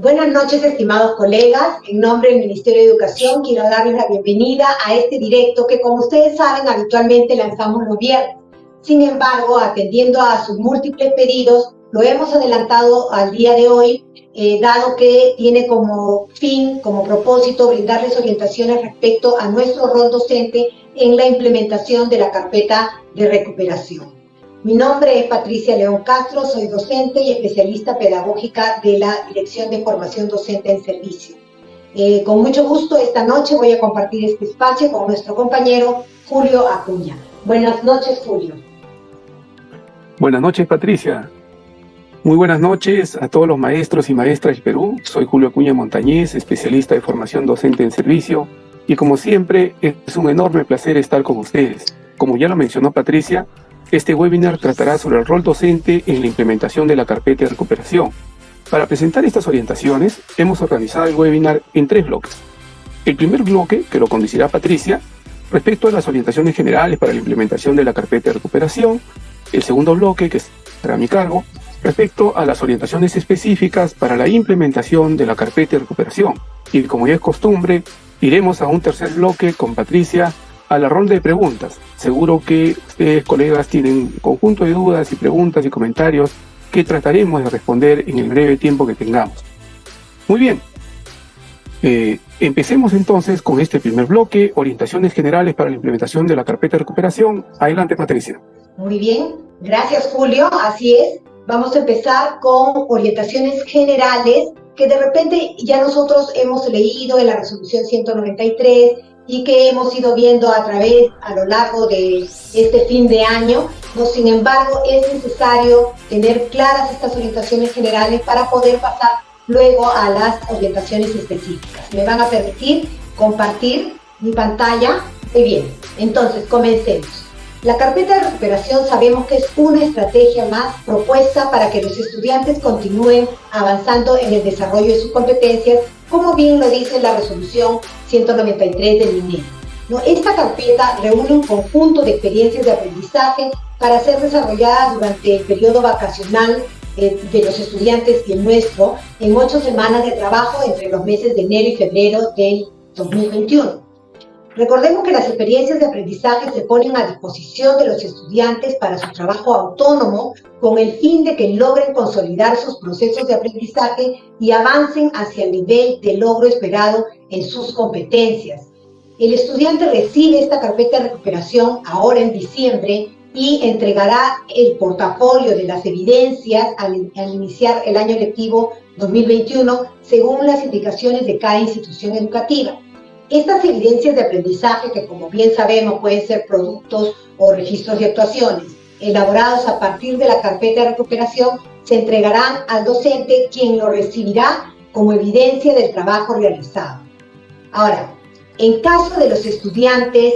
Buenas noches, estimados colegas. En nombre del Ministerio de Educación quiero darles la bienvenida a este directo que, como ustedes saben, habitualmente lanzamos los viernes. Sin embargo, atendiendo a sus múltiples pedidos, lo hemos adelantado al día de hoy, dado que tiene como fin, como propósito, brindarles orientaciones respecto a nuestro rol docente en la implementación de la carpeta de recuperación. Mi nombre es Patricia León Castro, soy docente y especialista pedagógica de la Dirección de Formación Docente en Servicio. Con mucho gusto esta noche voy a compartir este espacio con nuestro compañero Julio Acuña. Buenas noches, Julio. Buenas noches, Patricia. Muy buenas noches a todos los maestros y maestras de Perú. Soy Julio Acuña Montañez, especialista de formación docente en servicio. Y como siempre, es un enorme placer estar con ustedes. Como ya lo mencionó Patricia, este webinar tratará sobre el rol docente en la implementación de la carpeta de recuperación. Para presentar estas orientaciones, hemos organizado el webinar en 3 bloques. El primer bloque, que lo conducirá Patricia, respecto a las orientaciones generales para la implementación de la carpeta de recuperación. El segundo bloque, que estará a mi cargo, respecto a las orientaciones específicas para la implementación de la carpeta de recuperación. Y como ya es costumbre, iremos a un tercer bloque con Patricia a la ronda de preguntas. Seguro que ustedes, colegas, tienen un conjunto de dudas y preguntas y comentarios que trataremos de responder en el breve tiempo que tengamos. Muy bien. Empecemos entonces con este primer bloque, orientaciones generales para la implementación de la carpeta de recuperación. Adelante, Patricia. Muy bien, gracias, Julio. Así es. Vamos a empezar con orientaciones generales que de repente ya nosotros hemos leído en la resolución 193 y que hemos ido viendo a lo largo de este fin de año. No, sin embargo, es necesario tener claras estas orientaciones generales para poder pasar luego a las orientaciones específicas. Me van a permitir compartir mi pantalla. Muy bien, entonces comencemos. La carpeta de recuperación sabemos que es una estrategia más propuesta para que los estudiantes continúen avanzando en el desarrollo de sus competencias, como bien lo dice la resolución 193 del MINED. Esta carpeta reúne un conjunto de experiencias de aprendizaje para ser desarrolladas durante el periodo vacacional de los estudiantes y el nuestro en 8 semanas de trabajo entre los meses de enero y febrero del 2021. Recordemos que las experiencias de aprendizaje se ponen a disposición de los estudiantes para su trabajo autónomo con el fin de que logren consolidar sus procesos de aprendizaje y avancen hacia el nivel de logro esperado en sus competencias. El estudiante recibe esta carpeta de recuperación ahora en diciembre y entregará el portafolio de las evidencias al iniciar el año lectivo 2021 según las indicaciones de cada institución educativa. Estas evidencias de aprendizaje, que como bien sabemos pueden ser productos o registros de actuaciones, elaborados a partir de la carpeta de recuperación, se entregarán al docente, quien lo recibirá como evidencia del trabajo realizado. Ahora, en caso de los estudiantes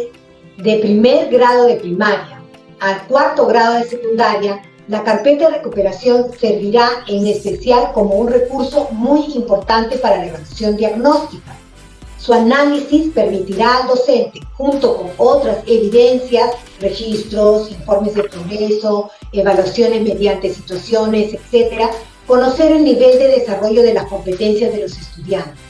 de primer grado de primaria al 4º grado de secundaria, la carpeta de recuperación servirá en especial como un recurso muy importante para la evaluación diagnóstica. Su análisis permitirá al docente, junto con otras evidencias, registros, informes de progreso, evaluaciones mediante situaciones, etc., conocer el nivel de desarrollo de las competencias de los estudiantes.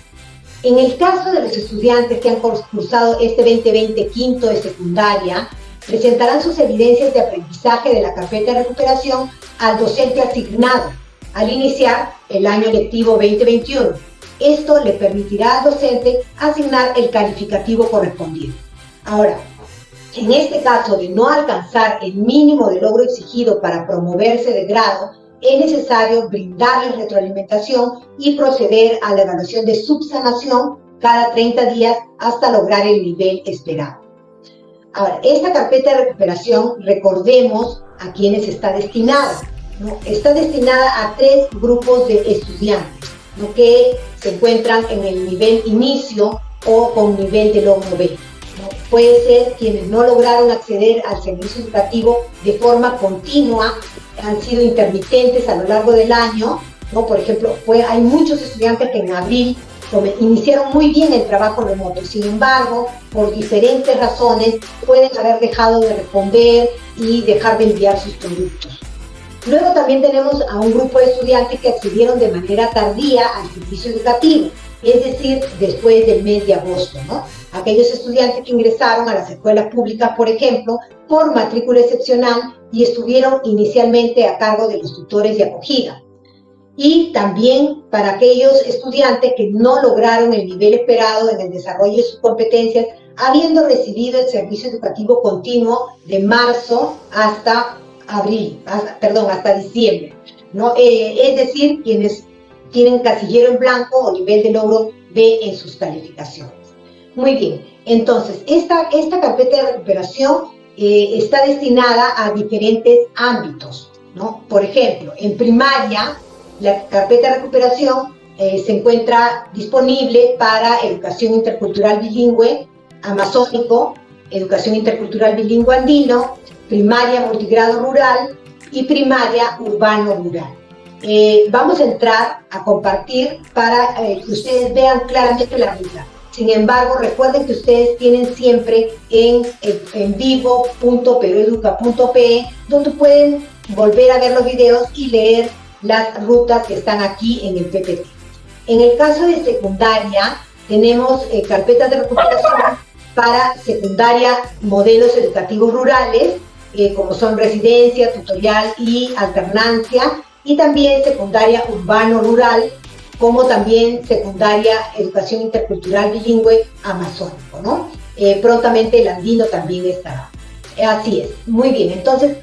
En el caso de los estudiantes que han cursado este 2020 quinto de secundaria, presentarán sus evidencias de aprendizaje de la carpeta de recuperación al docente asignado al iniciar el año lectivo 2021. Esto le permitirá al docente asignar el calificativo correspondiente. Ahora, en este caso de no alcanzar el mínimo de logro exigido para promoverse de grado, es necesario brindarle retroalimentación y proceder a la evaluación de subsanación cada 30 días hasta lograr el nivel esperado. Ahora, esta carpeta de recuperación, recordemos a quienes está destinada. Está destinada a 3 grupos de estudiantes, que se encuentran en el nivel inicio o con nivel de logro B. Puede ser quienes no lograron acceder al servicio educativo de forma continua, han sido intermitentes a lo largo del año, Por ejemplo, hay muchos estudiantes que en abril iniciaron muy bien el trabajo remoto, sin embargo, por diferentes razones pueden haber dejado de responder y dejar de enviar sus productos. Luego también tenemos a un grupo de estudiantes que accedieron de manera tardía al servicio educativo, es decir, después del mes de agosto, ¿no? Aquellos estudiantes que ingresaron a las escuelas públicas, por ejemplo, por matrícula excepcional y estuvieron inicialmente a cargo de los tutores de acogida. Y también para aquellos estudiantes que no lograron el nivel esperado en el desarrollo de sus competencias, habiendo recibido el servicio educativo continuo de marzo hasta hasta diciembre, ¿no? Es decir, quienes tienen casillero en blanco o nivel de logro B en sus calificaciones. Muy bien, entonces, esta carpeta de recuperación está destinada a diferentes ámbitos, ¿no? Por ejemplo, en primaria, la carpeta de recuperación se encuentra disponible para educación intercultural bilingüe amazónico, educación intercultural bilingüe andino, primaria multigrado rural y primaria urbano-rural. Vamos a entrar a compartir para que ustedes vean claramente la ruta. Sin embargo, recuerden que ustedes tienen siempre en vivo.peroeduca.pe, donde pueden volver a ver los videos y leer las rutas que están aquí en el PPT. En el caso de secundaria, tenemos carpetas de recuperación para secundaria modelos educativos rurales, como son residencia, tutorial y alternancia, y también secundaria urbano-rural, como también secundaria educación intercultural bilingüe amazónico, ¿no? Prontamente el andino también estará. Así es, muy bien. Entonces,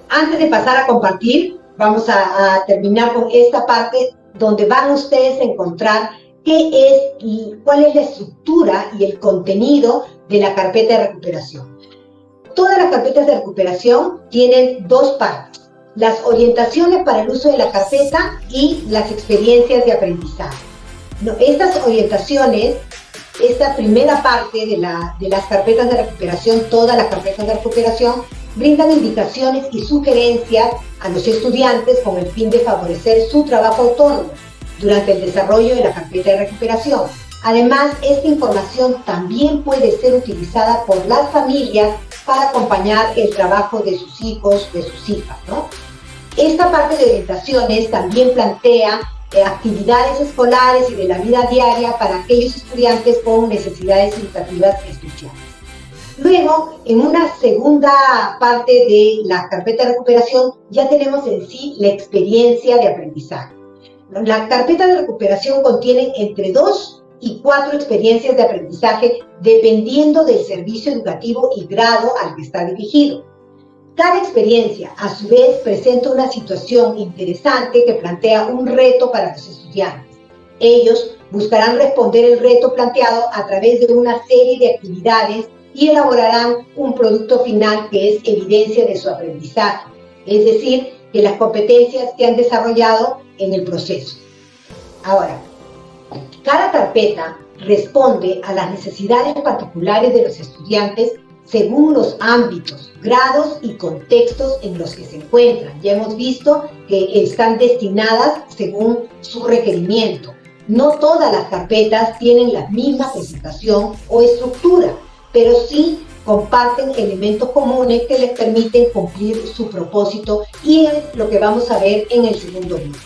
antes de pasar a compartir, vamos a terminar con esta parte donde van ustedes a encontrar cuál es la estructura y el contenido de la carpeta de recuperación. Todas las carpetas de recuperación tienen dos partes: las orientaciones para el uso de la carpeta y las experiencias de aprendizaje. Estas orientaciones, esta primera parte de las carpetas de recuperación, todas las carpetas de recuperación, brindan indicaciones y sugerencias a los estudiantes con el fin de favorecer su trabajo autónomo durante el desarrollo de la carpeta de recuperación. Además, esta información también puede ser utilizada por las familias para acompañar el trabajo de sus hijos, de sus hijas, ¿no? Esta parte de orientaciones también plantea actividades escolares y de la vida diaria para aquellos estudiantes con necesidades educativas especiales. Luego, en una segunda parte de la carpeta de recuperación, ya tenemos en sí la experiencia de aprendizaje. La carpeta de recuperación contiene entre 2 y 4 experiencias de aprendizaje dependiendo del servicio educativo y grado al que está dirigido. Cada experiencia, a su vez, presenta una situación interesante que plantea un reto para los estudiantes. Ellos buscarán responder el reto planteado a través de una serie de actividades y elaborarán un producto final que es evidencia de su aprendizaje, es decir, de las competencias que han desarrollado en el proceso. Ahora, cada carpeta responde a las necesidades particulares de los estudiantes según los ámbitos, grados y contextos en los que se encuentran. Ya hemos visto que están destinadas según su requerimiento. No todas las carpetas tienen la misma presentación o estructura, pero sí comparten elementos comunes que les permiten cumplir su propósito, y es lo que vamos a ver en el segundo video.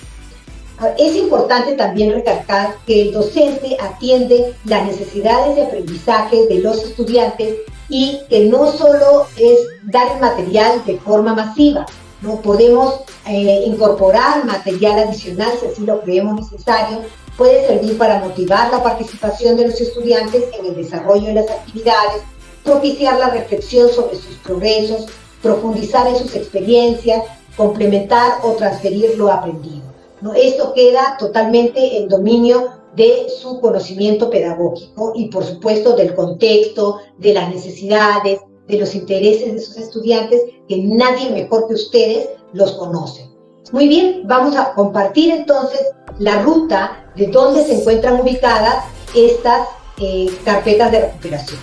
Es importante también recalcar que el docente atiende las necesidades de aprendizaje de los estudiantes y que no solo es dar el material de forma masiva, no podemos incorporar material adicional si así lo creemos necesario. Puede servir para motivar la participación de los estudiantes en el desarrollo de las actividades, propiciar la reflexión sobre sus progresos, profundizar en sus experiencias, complementar o transferir lo aprendido, ¿no? Esto queda totalmente en dominio de su conocimiento pedagógico y, por supuesto, del contexto, de las necesidades, de los intereses de sus estudiantes, que nadie mejor que ustedes los conoce. Muy bien, vamos a compartir entonces la ruta de dónde se encuentran ubicadas estas carpetas de recuperación.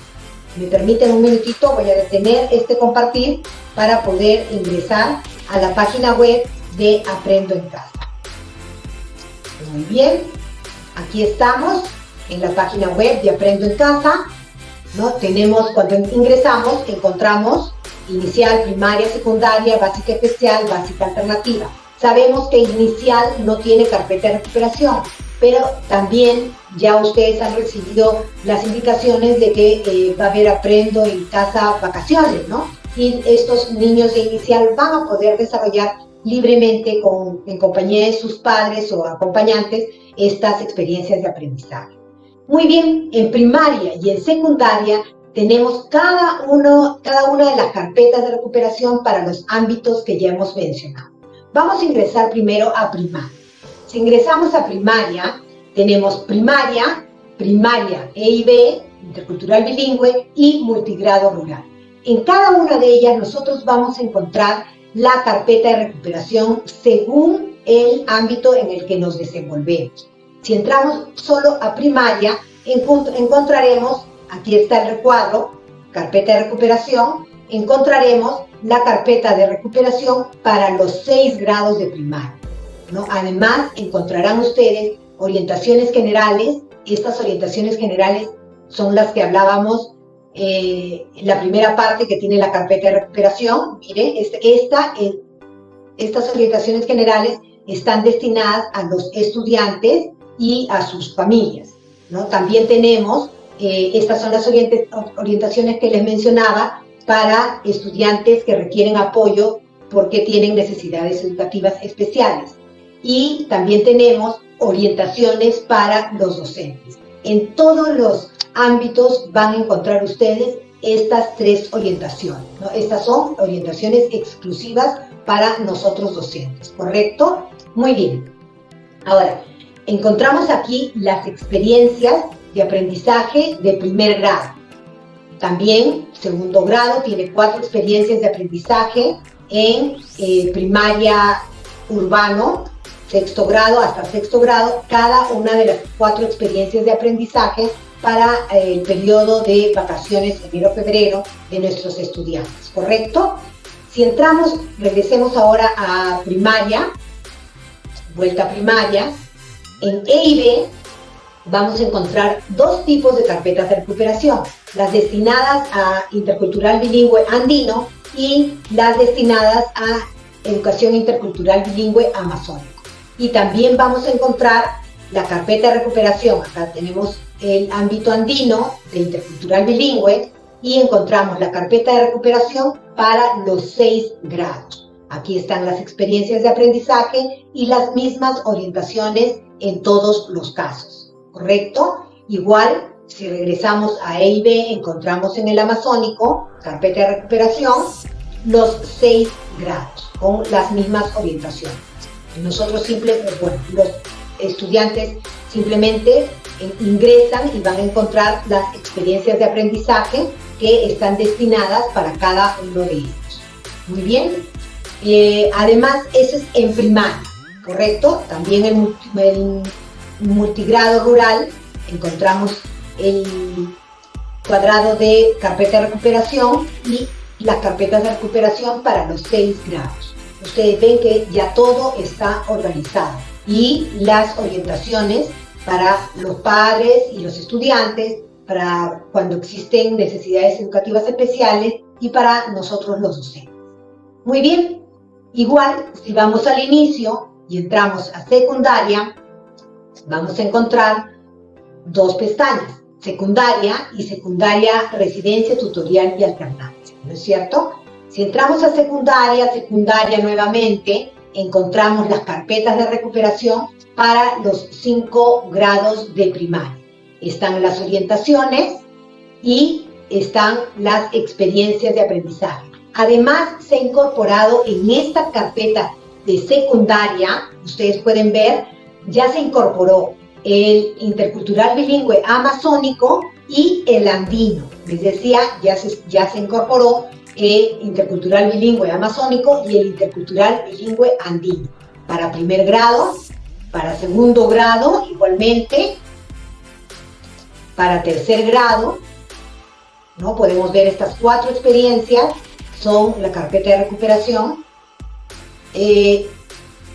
Me permiten un minutito, voy a detener este compartir para poder ingresar a la página web de Aprendo en Casa. Muy bien, aquí estamos en la página web de Aprendo en Casa, ¿no? Tenemos, cuando ingresamos, encontramos inicial, primaria, secundaria, básica especial, básica alternativa. Sabemos que inicial no tiene carpeta de recuperación, pero también ya ustedes han recibido las indicaciones de que va a haber Aprendo en Casa Vacaciones, ¿no? Y estos niños de inicial van a poder desarrollar libremente en compañía de sus padres o acompañantes estas experiencias de aprendizaje. Muy bien, en primaria y en secundaria tenemos cada una de las carpetas de recuperación para los ámbitos que ya hemos mencionado. Vamos a ingresar primero a primaria. Si ingresamos a primaria, tenemos primaria E y B, intercultural bilingüe y multigrado rural. En cada una de ellas nosotros vamos a encontrar la carpeta de recuperación según el ámbito en el que nos desenvolvemos. Si entramos solo a primaria, encontraremos, aquí está el recuadro, carpeta de recuperación, encontraremos la carpeta de recuperación para los 6 grados de primaria, ¿no? Además, encontrarán ustedes orientaciones generales. Estas orientaciones generales son las que hablábamos la primera parte que tiene la carpeta de recuperación. Mire, estas orientaciones generales están destinadas a los estudiantes y a sus familias, ¿no? También tenemos, estas son las orientaciones que les mencionaba para estudiantes que requieren apoyo porque tienen necesidades educativas especiales. Y también tenemos orientaciones para los docentes. En todos los ámbitos van a encontrar ustedes estas 3 orientaciones, ¿no? Estas son orientaciones exclusivas para nosotros docentes, ¿correcto? Muy bien. Ahora, encontramos aquí las experiencias de aprendizaje de primer grado. También, segundo grado tiene 4 experiencias de aprendizaje en primaria urbano, sexto grado hasta sexto grado, cada una de las 4 experiencias de aprendizaje para el periodo de vacaciones enero-febrero de nuestros estudiantes, ¿correcto? Si entramos, regresemos ahora a primaria, vuelta a primaria, en E y B vamos a encontrar 2 tipos de carpetas de recuperación, las destinadas a intercultural bilingüe andino y las destinadas a educación intercultural bilingüe amazónico. Y también vamos a encontrar la carpeta de recuperación. Acá tenemos el ámbito andino de intercultural bilingüe y encontramos la carpeta de recuperación para los 6 grados. Aquí están las experiencias de aprendizaje y las mismas orientaciones en todos los casos, ¿correcto? Igual, si regresamos a E y B, encontramos en el amazónico, carpeta de recuperación, los 6 grados con las mismas orientaciones. Nosotros los estudiantes simplemente ingresan y van a encontrar las experiencias de aprendizaje que están destinadas para cada uno de ellos. Muy bien. Además, eso es en primaria, ¿correcto? También en multigrado rural encontramos el cuadrado de carpeta de recuperación y las carpetas de recuperación para los 6 grados. Ustedes ven que ya todo está organizado y las orientaciones para los padres y los estudiantes, para cuando existen necesidades educativas especiales y para nosotros los docentes. Muy bien, igual si vamos al inicio y entramos a secundaria, vamos a encontrar 2 pestañas, secundaria y secundaria residencia, tutorial y alternancia, ¿no es cierto? Si entramos a secundaria nuevamente, encontramos las carpetas de recuperación para los 5 grados de primaria. Están las orientaciones y están las experiencias de aprendizaje. Además, se ha incorporado en esta carpeta de secundaria, ustedes pueden ver, ya se incorporó el intercultural bilingüe amazónico y el andino. Les decía, ya se incorporó el intercultural bilingüe amazónico y el intercultural bilingüe andino. Para primer grado, para segundo grado, igualmente, para tercer grado, ¿no? Podemos ver estas 4 experiencias, son la carpeta de recuperación,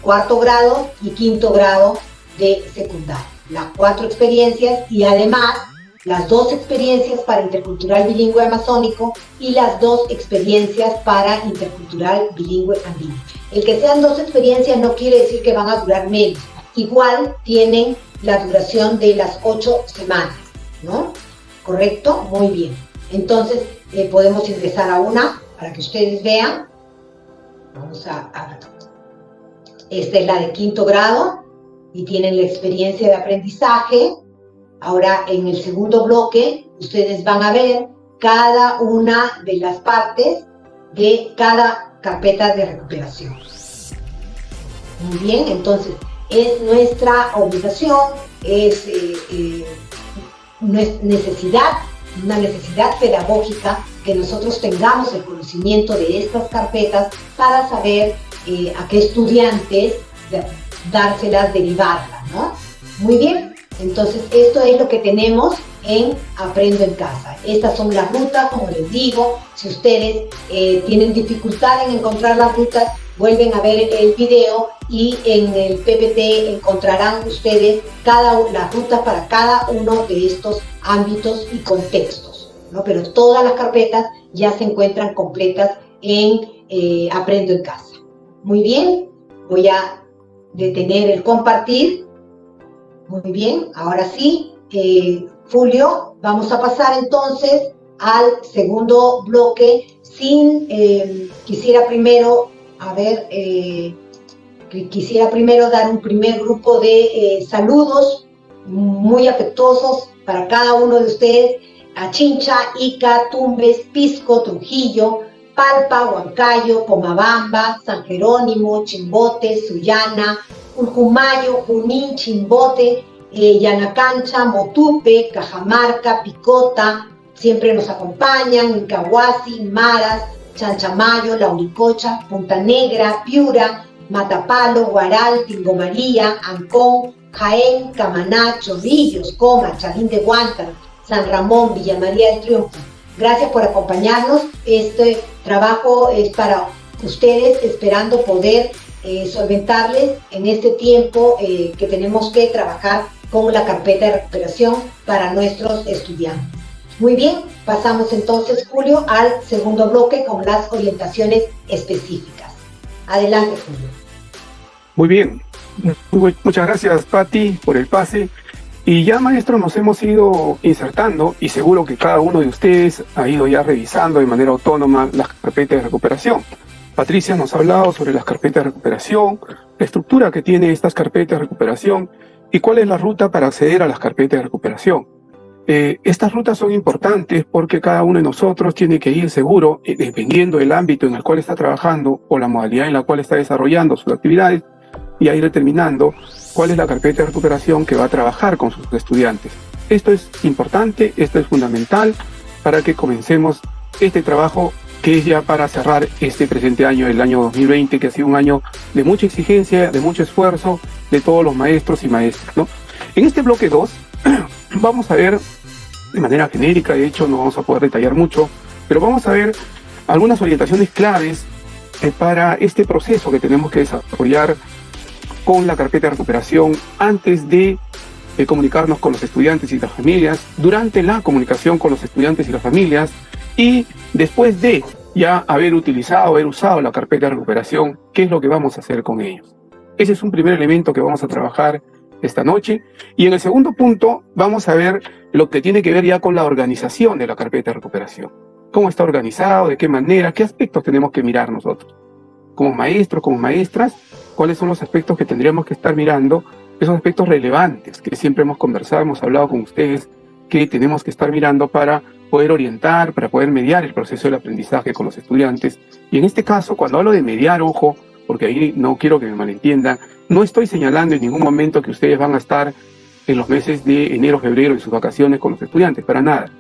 cuarto grado y quinto grado de secundaria. Las 4 experiencias y además las 2 experiencias para intercultural bilingüe amazónico y las 2 experiencias para intercultural bilingüe andino. El que sean 2 experiencias no quiere decir que van a durar menos. Igual tienen la duración de las 8 semanas, ¿no? ¿Correcto? Muy bien. Entonces, podemos ingresar a una para que ustedes vean. Vamos a esta es la de 5º grado y tienen la experiencia de aprendizaje. Ahora, en el segundo bloque, ustedes van a ver cada una de las partes de cada carpeta de recuperación. Muy bien, entonces, es nuestra obligación, es una necesidad pedagógica que nosotros tengamos el conocimiento de estas carpetas para saber a qué estudiantes dárselas, derivarlas, ¿no? Muy bien, entonces esto es lo que tenemos en Aprendo en Casa. Estas son las rutas, como les digo. Si ustedes tienen dificultad en encontrar las rutas, vuelven a ver el video y en el PPT encontrarán ustedes las rutas para cada uno de estos ámbitos y contextos, ¿no? Pero todas las carpetas ya se encuentran completas en Aprendo en Casa. Muy bien, voy a detener el compartir. Muy bien, ahora sí, Julio, vamos a pasar entonces al segundo bloque. Quisiera primero dar un primer grupo de saludos muy afectuosos para cada uno de ustedes: a Chincha, Ica, Tumbes, Pisco, Trujillo, Palpa, Huancayo, Pomabamba, San Jerónimo, Chimbote, Sullana, Urcumayo, Junín, Chimbote, Yanacancha, Motupe, Cajamarca, Picota, siempre nos acompañan, Incahuasi, Maras, Chanchamayo, La Unicocha, Punta Negra, Piura, Matapalo, Guaral, Tingomaría, Ancón, Jaén, Camaná, Chorrillos, Coma, Chalín de Huántara, San Ramón, Villa María del Triunfo. Gracias por acompañarnos. Este trabajo es para ustedes, esperando poder solventarles en este tiempo que tenemos que trabajar con la carpeta de recuperación para nuestros estudiantes. Muy bien, pasamos entonces, Julio, al segundo bloque con las orientaciones específicas. Adelante, Julio. Muy bien, muchas gracias, Patti, por el pase. Y ya, maestro, nos hemos ido insertando, y seguro que cada uno de ustedes ha ido ya revisando de manera autónoma las carpetas de recuperación. Patricia nos ha hablado sobre las carpetas de recuperación, la estructura que tiene estas carpetas de recuperación y cuál es la ruta para acceder a las carpetas de recuperación. Estas rutas son importantes porque cada uno de nosotros tiene que ir seguro, dependiendo del ámbito en el cual está trabajando o la modalidad en la cual está desarrollando sus actividades, y a ir determinando cuál es la carpeta de recuperación que va a trabajar con sus estudiantes. Esto es importante, esto es fundamental para que comencemos este trabajo, que es ya para cerrar este presente año, el año 2020, que ha sido un año de mucha exigencia, de mucho esfuerzo de todos los maestros y maestras, ¿no? En este bloque 2 vamos a ver de manera genérica, de hecho no vamos a poder detallar mucho, pero vamos a ver algunas orientaciones claves para este proceso que tenemos que desarrollar con la carpeta de recuperación antes de comunicarnos con los estudiantes y las familias, durante la comunicación con los estudiantes y las familias, y después de ya haber usado la carpeta de recuperación, ¿qué es lo que vamos a hacer con ellos? Ese es un primer elemento que vamos a trabajar esta noche. Y en el segundo punto vamos a ver lo que tiene que ver ya con la organización de la carpeta de recuperación. ¿Cómo está organizado? ¿De qué manera? ¿Qué aspectos tenemos que mirar nosotros? Como maestros, como maestras, ¿cuáles son los aspectos que tendríamos que estar mirando? Esos aspectos relevantes que siempre hemos conversado, hemos hablado con ustedes, que tenemos que estar mirando para poder orientar, para poder mediar el proceso del aprendizaje con los estudiantes. Y en este caso, cuando hablo de mediar, ojo, porque ahí no quiero que me malentiendan, no estoy señalando en ningún momento que ustedes van a estar en los meses de enero, febrero, en sus vacaciones con los estudiantes, para nada.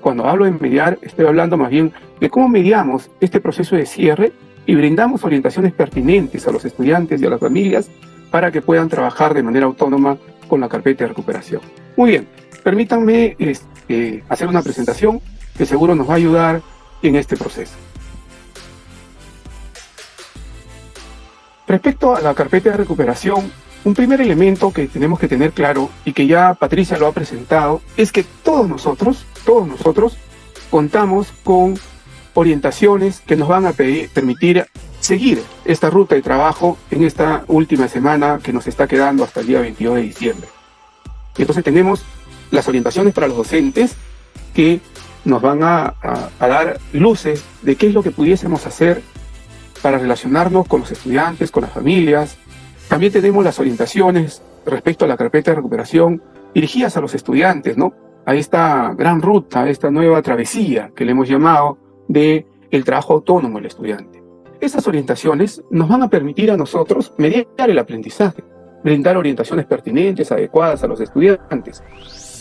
Cuando hablo de mediar, estoy hablando más bien de cómo mediamos este proceso de cierre y brindamos orientaciones pertinentes a los estudiantes y a las familias para que puedan trabajar de manera autónoma con la carpeta de recuperación. Muy bien, permítanme hacer una presentación que seguro nos va a ayudar en este proceso. Respecto a la carpeta de recuperación, un primer elemento que tenemos que tener claro, y que ya Patricia lo ha presentado, es que todos nosotros contamos con orientaciones que nos van a permitir seguir esta ruta de trabajo en esta última semana que nos está quedando hasta el día 22 de diciembre. Entonces tenemos las orientaciones para los docentes que nos van a dar luces de qué es lo que pudiésemos hacer para relacionarnos con los estudiantes, con las familias. También tenemos las orientaciones respecto a la carpeta de recuperación dirigidas a los estudiantes, ¿no? A esta gran ruta, a esta nueva travesía que le hemos llamado de el trabajo autónomo del estudiante. Estas orientaciones nos van a permitir a nosotros mediar el aprendizaje, brindar orientaciones pertinentes, adecuadas a los estudiantes.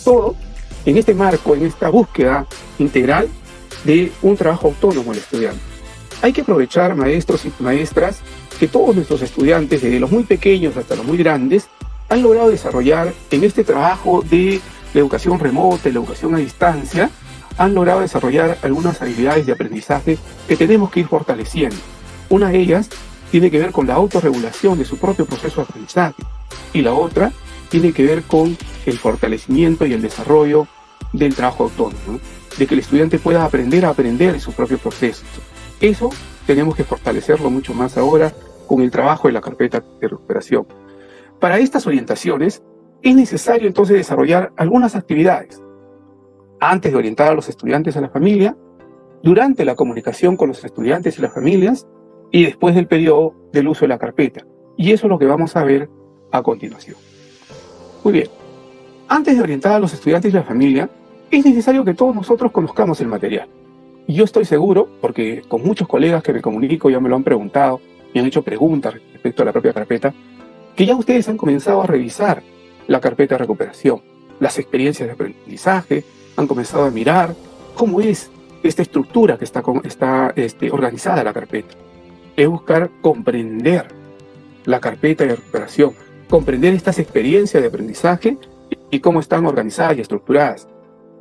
Todo en este marco, en esta búsqueda integral de un trabajo autónomo del estudiante. Hay que aprovechar, maestros y maestras, que todos nuestros estudiantes, desde los muy pequeños hasta los muy grandes, han logrado desarrollar en este trabajo de la educación remota, la educación a distancia, han logrado desarrollar algunas habilidades de aprendizaje que tenemos que ir fortaleciendo. Una de ellas tiene que ver con la autorregulación de su propio proceso de aprendizaje y la otra tiene que ver con el fortalecimiento y el desarrollo del trabajo autónomo, ¿no? De que el estudiante pueda aprender a aprender en su propio proceso. Eso tenemos que fortalecerlo mucho más ahora con el trabajo de la carpeta de recuperación. Para estas orientaciones es necesario entonces desarrollar algunas actividades antes de orientar a los estudiantes a la familia, durante la comunicación con los estudiantes y las familias y después del periodo del uso de la carpeta. Y eso es lo que vamos a ver a continuación. Muy bien, antes de orientar a los estudiantes y la familia, es necesario que todos nosotros conozcamos el material. Y yo estoy seguro, porque con muchos colegas que me comunico ya me lo han preguntado, me han hecho preguntas respecto a la propia carpeta, que ya ustedes han comenzado a revisar la carpeta de recuperación, las experiencias de aprendizaje, han comenzado a mirar cómo es esta estructura que está organizada la carpeta. Es buscar comprender la carpeta de recuperación, comprender estas experiencias de aprendizaje y cómo están organizadas y estructuradas.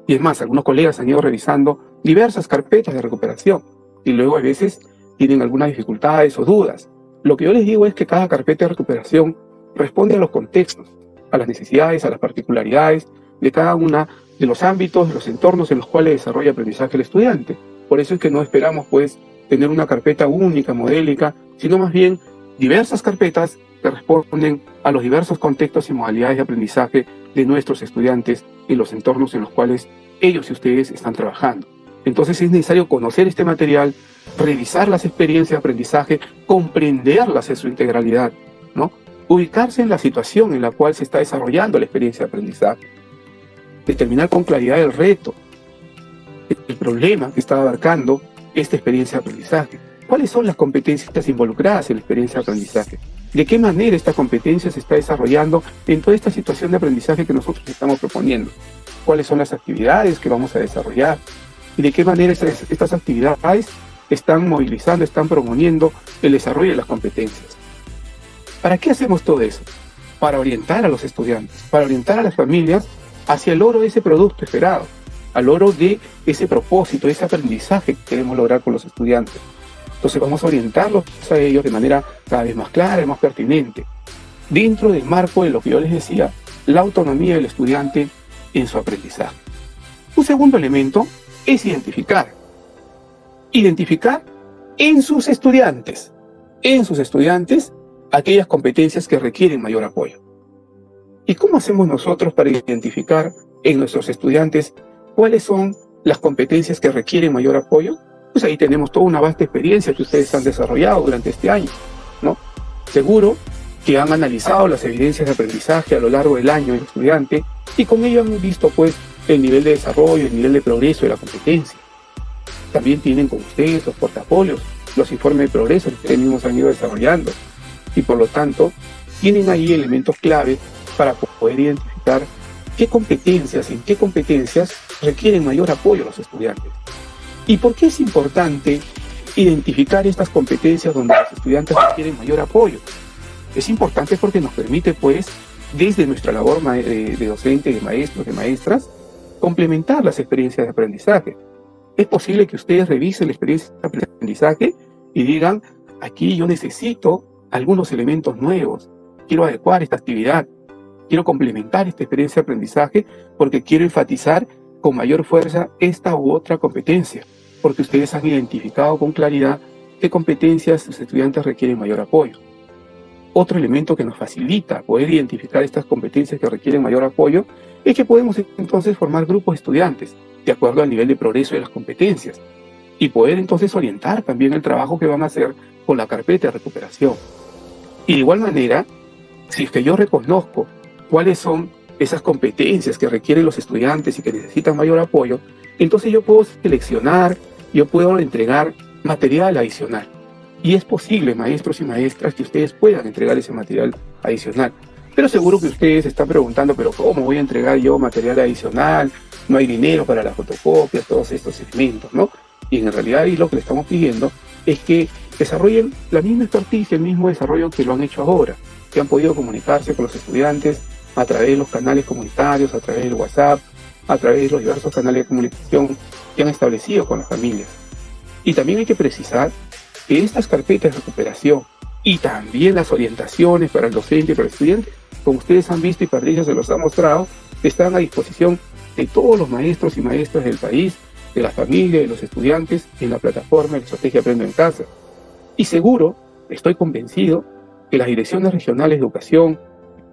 Y es más, algunos colegas han ido revisando diversas carpetas de recuperación y luego a veces tienen algunas dificultades o dudas. Lo que yo les digo es que cada carpeta de recuperación responde a los contextos, a las necesidades, a las particularidades de cada una de los ámbitos, de los entornos en los cuales desarrolla aprendizaje el estudiante. Por eso es que no esperamos, pues, tener una carpeta única, modélica, sino más bien diversas carpetas que responden a los diversos contextos y modalidades de aprendizaje de nuestros estudiantes en los entornos en los cuales ellos y ustedes están trabajando. Entonces es necesario conocer este material, revisar las experiencias de aprendizaje, comprenderlas en su integralidad, ¿no? Ubicarse en la situación en la cual se está desarrollando la experiencia de aprendizaje, determinar con claridad el reto, el problema que está abarcando esta experiencia de aprendizaje. ¿Cuáles son las competencias involucradas en la experiencia de aprendizaje? ¿De qué manera esta competencia se está desarrollando en toda esta situación de aprendizaje que nosotros estamos proponiendo? ¿Cuáles son las actividades que vamos a desarrollar? ¿Y de qué manera estas actividades están movilizando, están promoviendo el desarrollo de las competencias? ¿Para qué hacemos todo eso? Para orientar a los estudiantes, para orientar a las familias hacia el logro de ese producto esperado, al logro de ese propósito, de ese aprendizaje que queremos lograr con los estudiantes. Entonces vamos a orientarlos a ellos de manera cada vez más clara y más pertinente, dentro del marco de lo que yo les decía, la autonomía del estudiante en su aprendizaje. Un segundo elemento es identificar. Identificar en sus estudiantes, aquellas competencias que requieren mayor apoyo. ¿Y cómo hacemos nosotros para identificar en nuestros estudiantes cuáles son las competencias que requieren mayor apoyo? Pues ahí tenemos toda una vasta experiencia que ustedes han desarrollado durante este año, ¿no? Seguro que han analizado las evidencias de aprendizaje a lo largo del año del estudiante y con ello han visto, pues, el nivel de desarrollo, el nivel de progreso de la competencia. También tienen con ustedes los portafolios, los informes de progreso que ustedes mismos han ido desarrollando y por lo tanto tienen ahí elementos clave para poder identificar en qué competencias requieren mayor apoyo a los estudiantes. ¿Y por qué es importante identificar estas competencias donde los estudiantes requieren mayor apoyo? Es importante porque nos permite, pues, desde nuestra labor de docente, de maestros, de maestras, complementar las experiencias de aprendizaje. Es posible que ustedes revisen la experiencia de aprendizaje y digan, aquí yo necesito algunos elementos nuevos, quiero adecuar esta actividad, quiero complementar esta experiencia de aprendizaje porque quiero enfatizar con mayor fuerza esta u otra competencia, porque ustedes han identificado con claridad qué competencias sus estudiantes requieren mayor apoyo. Otro elemento que nos facilita poder identificar estas competencias que requieren mayor apoyo es que podemos entonces formar grupos de estudiantes de acuerdo al nivel de progreso de las competencias y poder entonces orientar también el trabajo que van a hacer con la carpeta de recuperación. Y de igual manera, si es que yo reconozco cuáles son esas competencias que requieren los estudiantes y que necesitan mayor apoyo, entonces yo puedo seleccionar, yo puedo entregar material adicional. Y es posible, maestros y maestras, que ustedes puedan entregar ese material adicional. Pero seguro que ustedes están preguntando, ¿pero cómo voy a entregar yo material adicional? No hay dinero para las fotocopias, todos estos elementos, ¿no? Y en realidad ahí lo que le estamos pidiendo es que desarrollen la misma experticia, el mismo desarrollo que lo han hecho ahora, que han podido comunicarse con los estudiantes a través de los canales comunitarios, a través del WhatsApp, a través de los diversos canales de comunicación que han establecido con las familias. Y también hay que precisar que estas carpetas de recuperación y también las orientaciones para el docente y para el estudiante, como ustedes han visto y Patricia se los ha mostrado, están a disposición de todos los maestros y maestras del país, de la familia, de los estudiantes, en la plataforma de Estrategia Aprendo en Casa. Y seguro, estoy convencido, que las direcciones regionales de educación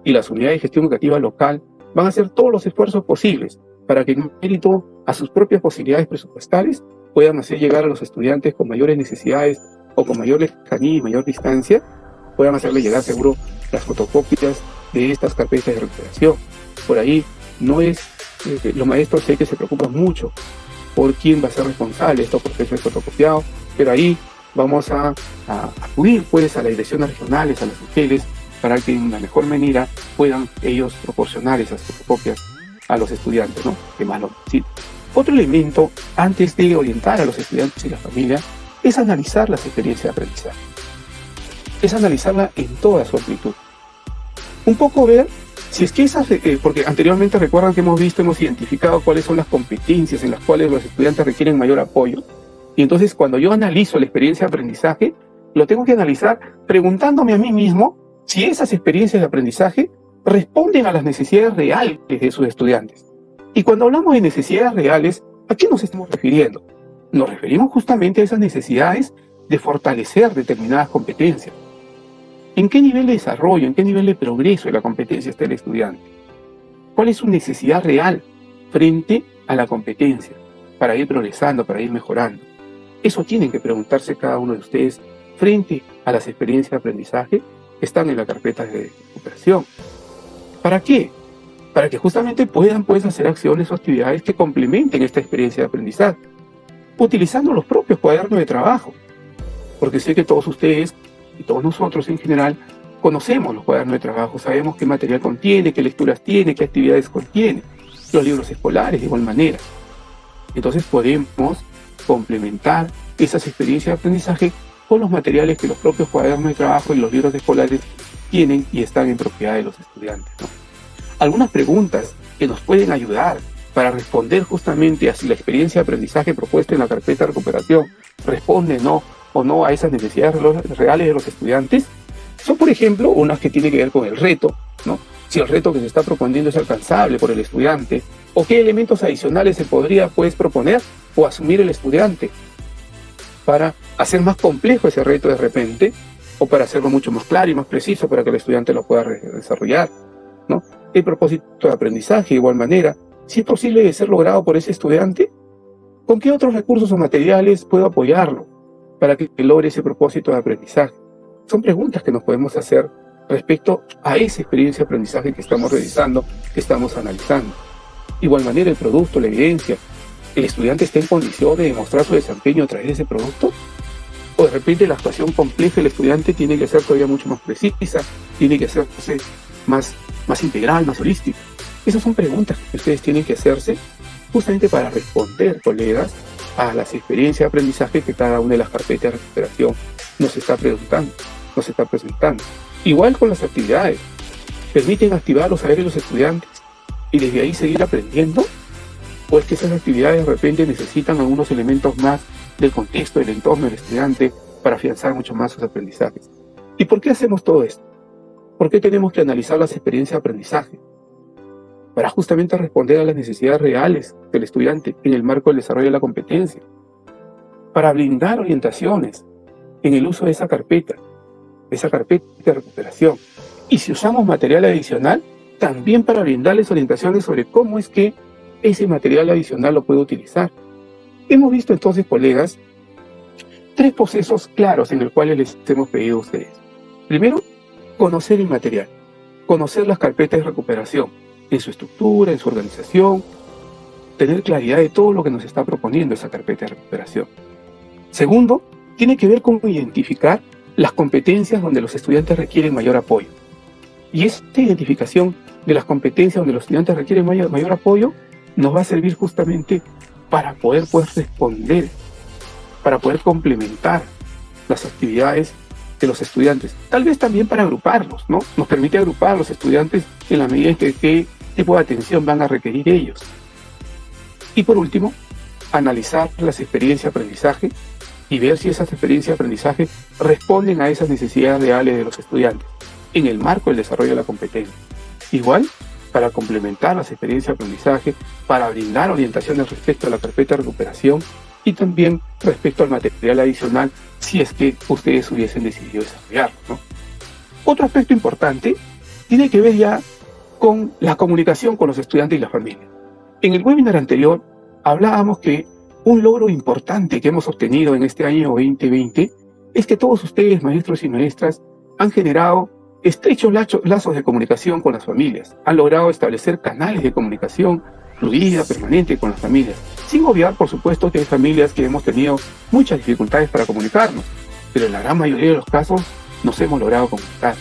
y las unidades de gestión educativa local van a hacer todos los esfuerzos posibles para que en mérito a sus propias posibilidades presupuestales puedan hacer llegar a los estudiantes con mayores necesidades o con mayor lejanía y mayor distancia, puedan hacerle llegar seguro las fotocopias de estas carpetas de recuperación. Por ahí no es, los maestros sé que se preocupan mucho por quién va a ser responsable de estos procesos fotocopiados, pero ahí vamos a acudir pues a las direcciones regionales, a los hoteles, para que de una mejor manera puedan ellos proporcionar esas fotocopias a los estudiantes, ¿no? Que más lo necesitan. Otro elemento, antes de orientar a los estudiantes y la familia, es analizar las experiencias de aprendizaje. Es analizarla en toda su amplitud. Un poco ver si es que esas, porque anteriormente recuerdan que hemos identificado cuáles son las competencias en las cuales los estudiantes requieren mayor apoyo. Y entonces cuando yo analizo la experiencia de aprendizaje, lo tengo que analizar preguntándome a mí mismo si esas experiencias de aprendizaje responden a las necesidades reales de sus estudiantes. Y cuando hablamos de necesidades reales, ¿a qué nos estamos refiriendo? Nos referimos justamente a esas necesidades de fortalecer determinadas competencias. ¿En qué nivel de desarrollo, en qué nivel de progreso de la competencia está el estudiante? ¿Cuál es su necesidad real frente a la competencia para ir progresando, para ir mejorando? Eso tienen que preguntarse cada uno de ustedes frente a las experiencias de aprendizaje que están en la carpeta de recuperación. ¿Para qué? Para que justamente puedan hacer acciones o actividades que complementen esta experiencia de aprendizaje, utilizando los propios cuadernos de trabajo, porque sé que todos ustedes y todos nosotros en general conocemos los cuadernos de trabajo, sabemos qué material contiene, qué lecturas tiene, qué actividades contiene, los libros escolares de igual manera. Entonces podemos complementar esas experiencias de aprendizaje con los materiales que los propios cuadernos de trabajo y los libros escolares tienen y están en propiedad de los estudiantes, ¿no? Algunas preguntas que nos pueden ayudar para responder justamente a si la experiencia de aprendizaje propuesta en la carpeta de recuperación responde o no a esas necesidades reales de los estudiantes, son por ejemplo unas que tienen que ver con el reto, ¿no? Si el reto que se está proponiendo es alcanzable por el estudiante, o qué elementos adicionales se podría proponer o asumir el estudiante para hacer más complejo ese reto de repente, o para hacerlo mucho más claro y más preciso para que el estudiante lo pueda desarrollar, ¿no? El propósito de aprendizaje, de igual manera, si es posible de ser logrado por ese estudiante, ¿con qué otros recursos o materiales puedo apoyarlo para que logre ese propósito de aprendizaje? Son preguntas que nos podemos hacer respecto a esa experiencia de aprendizaje que estamos realizando, que estamos analizando. De igual manera, el producto, la evidencia, ¿el estudiante está en condición de demostrar su desempeño a través de ese producto? O de repente la actuación compleja del estudiante tiene que ser todavía mucho más precisa, tiene que ser más integral, más holística. Esas son preguntas que ustedes tienen que hacerse justamente para responder, colegas, a las experiencias de aprendizaje que cada una de las carpetas de recuperación nos está preguntando, nos está presentando. Igual con las actividades. ¿Permiten activar los saberes de los estudiantes y desde ahí seguir aprendiendo? ¿O es que esas actividades de repente necesitan algunos elementos más del contexto, del entorno del estudiante para afianzar mucho más sus aprendizajes? ¿Y por qué hacemos todo esto? ¿Por qué tenemos que analizar las experiencias de aprendizaje? para justamente responder a las necesidades reales del estudiante en el marco del desarrollo de la competencia, para brindar orientaciones en el uso de esa carpeta de recuperación. Y si usamos material adicional, también para brindarles orientaciones sobre cómo es que ese material adicional lo puede utilizar. Hemos visto entonces, colegas, 3 procesos claros en los cuales les hemos pedido a ustedes. Primero, conocer el material, conocer las carpetas de recuperación, en su estructura, en su organización, tener claridad de todo lo que nos está proponiendo esa carpeta de recuperación. Segundo, tiene que ver con identificar las competencias donde los estudiantes requieren mayor apoyo. Y esta identificación de las competencias donde los estudiantes requieren mayor apoyo nos va a servir justamente para poder responder, para poder complementar las actividades de los estudiantes. Tal vez también para agruparlos, ¿no? Nos permite agrupar a los estudiantes en la medida en que qué tipo de atención van a requerir ellos. Y por último, analizar las experiencias de aprendizaje y ver si esas experiencias de aprendizaje responden a esas necesidades reales de los estudiantes en el marco del desarrollo de la competencia. Igual, para complementar las experiencias de aprendizaje, para brindar orientaciones respecto a la carpeta de recuperación y también respecto al material adicional si es que ustedes hubiesen decidido desarrollarlo, ¿no? Otro aspecto importante tiene que ver ya con la comunicación con los estudiantes y la familia. En el webinar anterior hablábamos que un logro importante que hemos obtenido en este año 2020 es que todos ustedes, maestros y maestras, han generado estrechos lazos de comunicación con las familias, han logrado establecer canales de comunicación fluida, permanente con las familias, sin obviar, por supuesto, que hay familias que hemos tenido muchas dificultades para comunicarnos, pero en la gran mayoría de los casos nos hemos logrado comunicar.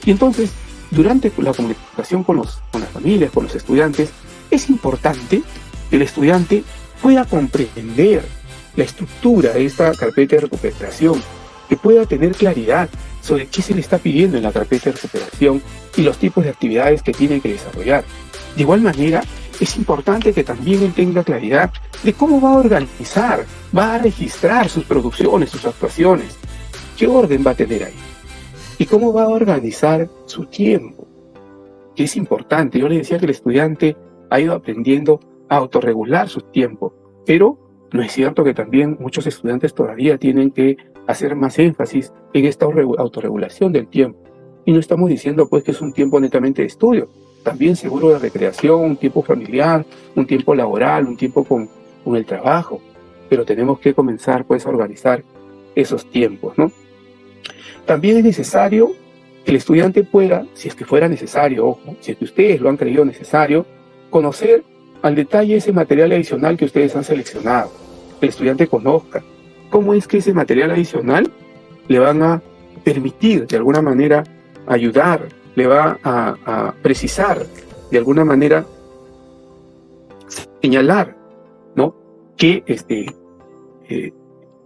Y entonces, durante la comunicación con las familias, con los estudiantes, es importante que el estudiante pueda comprender la estructura de esta carpeta de recuperación, que pueda tener claridad sobre qué se le está pidiendo en la carpeta de recuperación y los tipos de actividades que tiene que desarrollar. De igual manera, es importante que también él tenga claridad de cómo va a organizar, va a registrar sus producciones, sus actuaciones, qué orden va a tener ahí y cómo va a organizar su tiempo, que es importante. Yo le decía que el estudiante ha ido aprendiendo a autorregular su tiempo, pero no es cierto que también muchos estudiantes todavía tienen que hacer más énfasis en esta autorregulación del tiempo. Y no estamos diciendo pues que es un tiempo netamente de estudio, también seguro de recreación, un tiempo familiar, un tiempo laboral, un tiempo con el trabajo, pero tenemos que comenzar pues a organizar esos tiempos, ¿no? También es necesario que el estudiante pueda, si es que fuera necesario, ojo, si es que ustedes lo han creído necesario, conocer al detalle ese material adicional que ustedes han seleccionado, que el estudiante conozca cómo es que ese material adicional le van a permitir de alguna manera ayudar, le va a precisar de alguna manera, señalar, ¿no?, que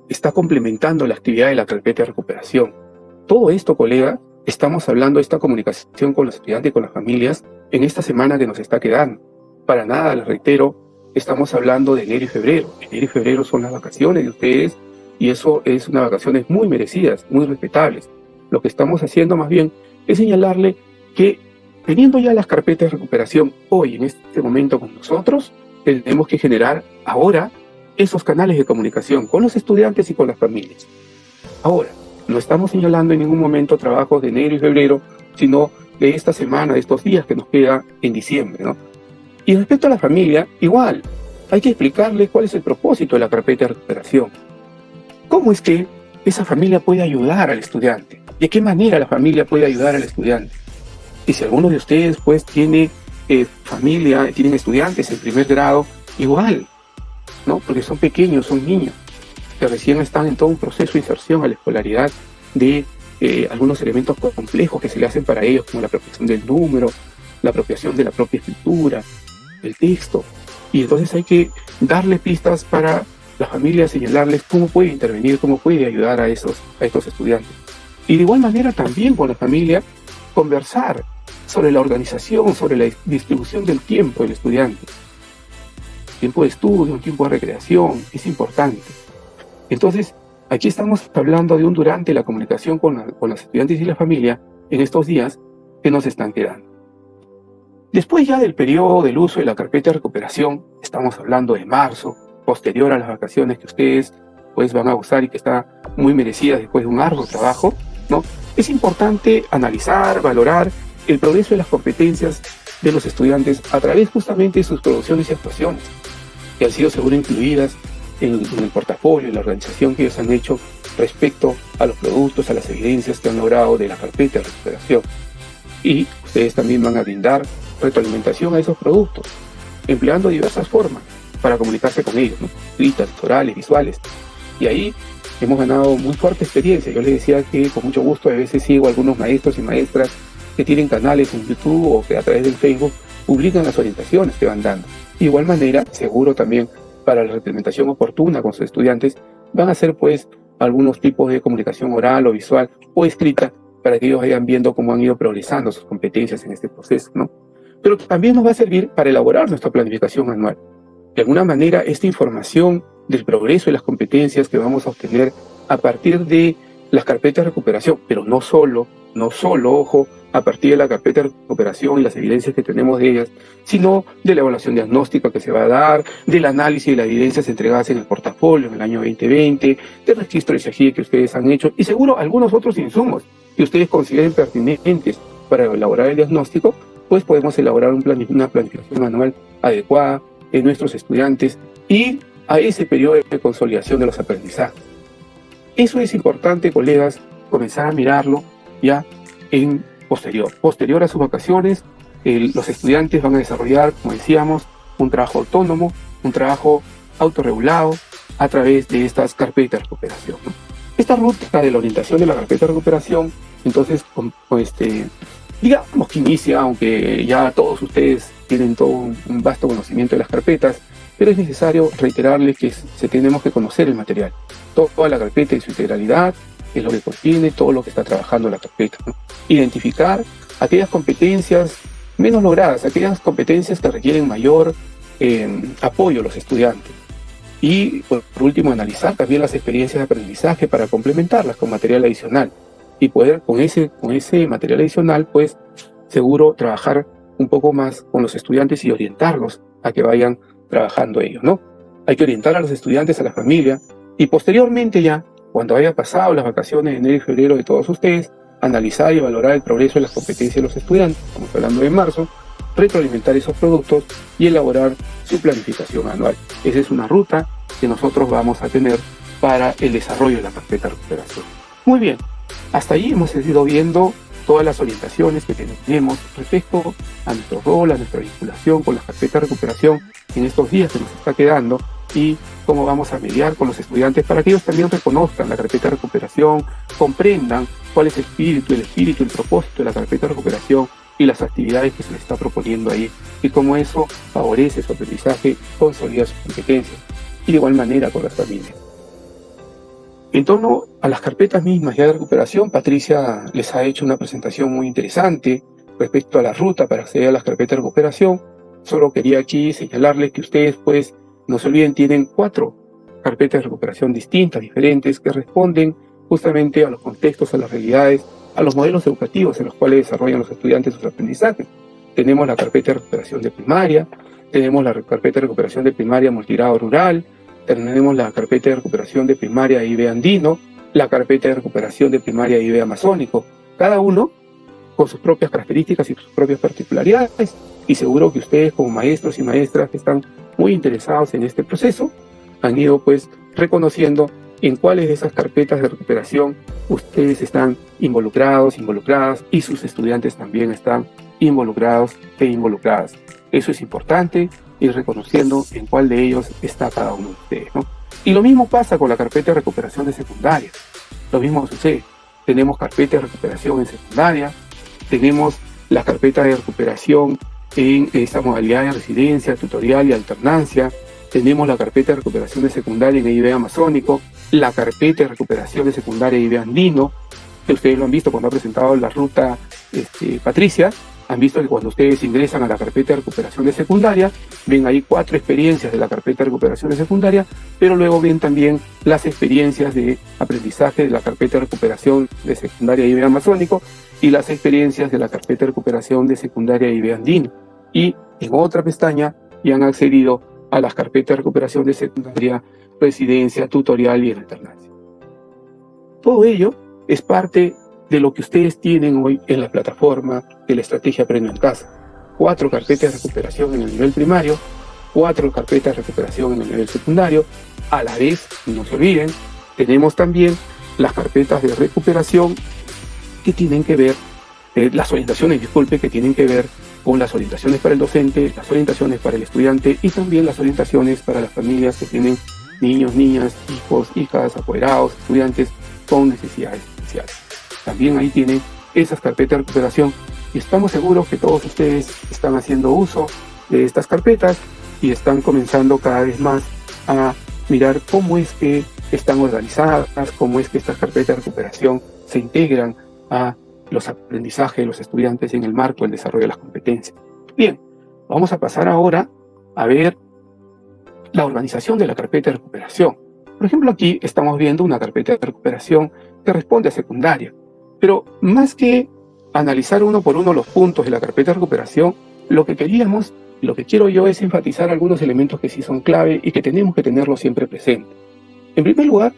está complementando la actividad de la carpeta de recuperación. Todo esto, colega, estamos hablando de esta comunicación con los estudiantes y con las familias en esta semana que nos está quedando. Para nada, les reitero, estamos hablando de enero y febrero. Enero y febrero son las vacaciones de ustedes y eso es unas vacaciones muy merecidas, muy respetables. Lo que estamos haciendo más bien es señalarle que teniendo ya las carpetas de recuperación hoy, en este momento con nosotros, tenemos que generar ahora esos canales de comunicación con los estudiantes y con las familias. Ahora, no estamos señalando en ningún momento trabajos de enero y febrero, sino de esta semana, de estos días que nos queda en diciembre, ¿no? Y respecto a la familia, igual, hay que explicarle cuál es el propósito de la carpeta de recuperación. ¿Cómo es que esa familia puede ayudar al estudiante? ¿De qué manera la familia puede ayudar al estudiante? Y si alguno de ustedes pues tiene familia, tienen estudiantes en primer grado, igual, ¿no? Porque son pequeños, son niños, que recién están en todo un proceso de inserción a la escolaridad de algunos elementos complejos que se le hacen para ellos, como la apropiación del número, la apropiación de la propia escritura, el texto. Y entonces hay que darle pistas para la familia, señalarles cómo puede intervenir, cómo puede ayudar a estos estudiantes. Y de igual manera también con la familia conversar sobre la organización, sobre la distribución del tiempo del estudiante. Tiempo de estudio, un tiempo de recreación, es importante. Entonces, aquí estamos hablando de un durante la comunicación con los estudiantes y la familia en estos días que nos están quedando. Después ya del periodo del uso de la carpeta de recuperación, estamos hablando de marzo, posterior a las vacaciones que ustedes pues van a gozar y que está muy merecida después de un arduo trabajo, ¿no? Es importante analizar, valorar el progreso de las competencias de los estudiantes a través justamente de sus producciones y actuaciones, que han sido seguro incluidas en el portafolio, en la organización que ellos han hecho respecto a los productos, a las evidencias que han logrado de la carpeta de recuperación. Y ustedes también van a brindar retroalimentación a esos productos, empleando diversas formas para comunicarse con ellos, ¿no? Escritas, orales, visuales. Y ahí hemos ganado muy fuerte experiencia. Yo les decía que con mucho gusto a veces sigo a algunos maestros y maestras que tienen canales en YouTube o que a través del Facebook publican las orientaciones que van dando. De igual manera, seguro también para la retroalimentación oportuna con sus estudiantes, van a hacer pues algunos tipos de comunicación oral o visual o escrita para que ellos vayan viendo cómo han ido progresando sus competencias en este proceso, ¿no? Pero también nos va a servir para elaborar nuestra planificación anual. De alguna manera, esta información del progreso y las competencias que vamos a obtener a partir de las carpetas de recuperación, pero no solo, ojo, a partir de la carpeta de recuperación y las evidencias que tenemos de ellas, sino de la evaluación diagnóstica que se va a dar, del análisis de las evidencias entregadas en el portafolio en el año 2020, del registro de SAGIE que ustedes han hecho y seguro algunos otros insumos que ustedes consideren pertinentes para elaborar el diagnóstico, pues podemos elaborar una planificación anual adecuada de nuestros estudiantes y a ese periodo de consolidación de los aprendizajes. Eso es importante, colegas, comenzar a mirarlo ya en posterior a sus vacaciones. Los estudiantes van a desarrollar, como decíamos, un trabajo autónomo, un trabajo autorregulado a través de estas carpetas de recuperación, ¿no? Esta ruta de la orientación de la carpeta de recuperación, entonces, digamos que inicia, aunque ya todos ustedes tienen todo un vasto conocimiento de las carpetas, pero es necesario reiterarles que tenemos que conocer el material, toda la carpeta en su integralidad, qué es lo que contiene, todo lo que está trabajando la carpeta, ¿no? Identificar aquellas competencias menos logradas, aquellas competencias que requieren mayor apoyo a los estudiantes. Y por último, analizar también las experiencias de aprendizaje para complementarlas con material adicional y poder con ese material adicional, pues seguro trabajar un poco más con los estudiantes y orientarlos a que vayan trabajando ellos, ¿no? Hay que orientar a los estudiantes, a la familia y posteriormente ya, cuando haya pasado las vacaciones de enero y febrero de todos ustedes, analizar y valorar el progreso de las competencias de los estudiantes, estamos hablando de marzo, retroalimentar esos productos y elaborar su planificación anual. Esa es una ruta que nosotros vamos a tener para el desarrollo de la carpeta de recuperación. Muy bien, hasta ahí hemos ido viendo todas las orientaciones que tenemos respecto a nuestro rol, a nuestra vinculación con la carpeta de recuperación en estos días que nos está quedando y cómo vamos a mediar con los estudiantes para que ellos también reconozcan la carpeta de recuperación, comprendan cuál es el espíritu, el propósito de la carpeta de recuperación y las actividades que se les está proponiendo ahí y cómo eso favorece su aprendizaje, consolida sus competencias y de igual manera con las familias. En torno a las carpetas mismas ya de recuperación, Patricia les ha hecho una presentación muy interesante respecto a la ruta para acceder a las carpetas de recuperación. Solo quería aquí señalarles que ustedes, pues, no se olviden, tienen 4 carpetas de recuperación distintas, diferentes, que responden justamente a los contextos, a las realidades, a los modelos educativos en los cuales desarrollan los estudiantes sus aprendizajes. Tenemos la carpeta de recuperación de primaria, tenemos la carpeta de recuperación de primaria multigrado rural, tenemos la carpeta de recuperación de primaria IB andino, la carpeta de recuperación de primaria IB amazónico, cada uno con sus propias características y sus propias particularidades, y seguro que ustedes como maestros y maestras que están muy interesados en este proceso, han ido pues reconociendo en cuáles de esas carpetas de recuperación ustedes están involucrados, involucradas, y sus estudiantes también están involucrados e involucradas. Eso es importante, ir reconociendo en cuál de ellos está cada uno de ustedes, ¿no? Y lo mismo pasa con la carpeta de recuperación de secundaria. Lo mismo sucede. Tenemos carpeta de recuperación en secundaria, tenemos la carpeta de recuperación en esta modalidad de residencia, tutorial y alternancia, tenemos la carpeta de recuperación de secundaria en IB amazónico, la carpeta de recuperación de secundaria IB andino, que ustedes lo han visto cuando ha presentado la ruta Patricia. Han visto que cuando ustedes ingresan a la carpeta de recuperación de secundaria, ven ahí 4 experiencias de la carpeta de recuperación de secundaria, pero luego ven también las experiencias de aprendizaje de la carpeta de recuperación de secundaria IB amazónico y las experiencias de la carpeta de recuperación de secundaria IB andino. y en otra pestaña ya han accedido a las carpetas de recuperación de secundaria, residencia, tutorial y alternancia. Todo ello es parte de lo que ustedes tienen hoy en la plataforma de la estrategia Aprendo en Casa. 4 carpetas de recuperación en el nivel primario, 4 carpetas de recuperación en el nivel secundario. A la vez, no se olviden, tenemos también las carpetas de recuperación que tienen que ver, las orientaciones, disculpe, que tienen que ver con las orientaciones para el docente, las orientaciones para el estudiante y también las orientaciones para las familias que tienen niños, niñas, hijos, hijas, apoderados, estudiantes con necesidades especiales. También ahí tienen esas carpetas de recuperación y estamos seguros que todos ustedes están haciendo uso de estas carpetas y están comenzando cada vez más a mirar cómo es que están organizadas, cómo es que estas carpetas de recuperación se integran a los aprendizajes de los estudiantes en el marco del desarrollo de las competencias. Bien, vamos a pasar ahora a ver la organización de la carpeta de recuperación. Por ejemplo, aquí estamos viendo una carpeta de recuperación que responde a secundaria, pero más que analizar uno por uno los puntos de la carpeta de recuperación, lo que quiero yo es enfatizar algunos elementos que sí son clave y que tenemos que tenerlos siempre presentes. En primer lugar,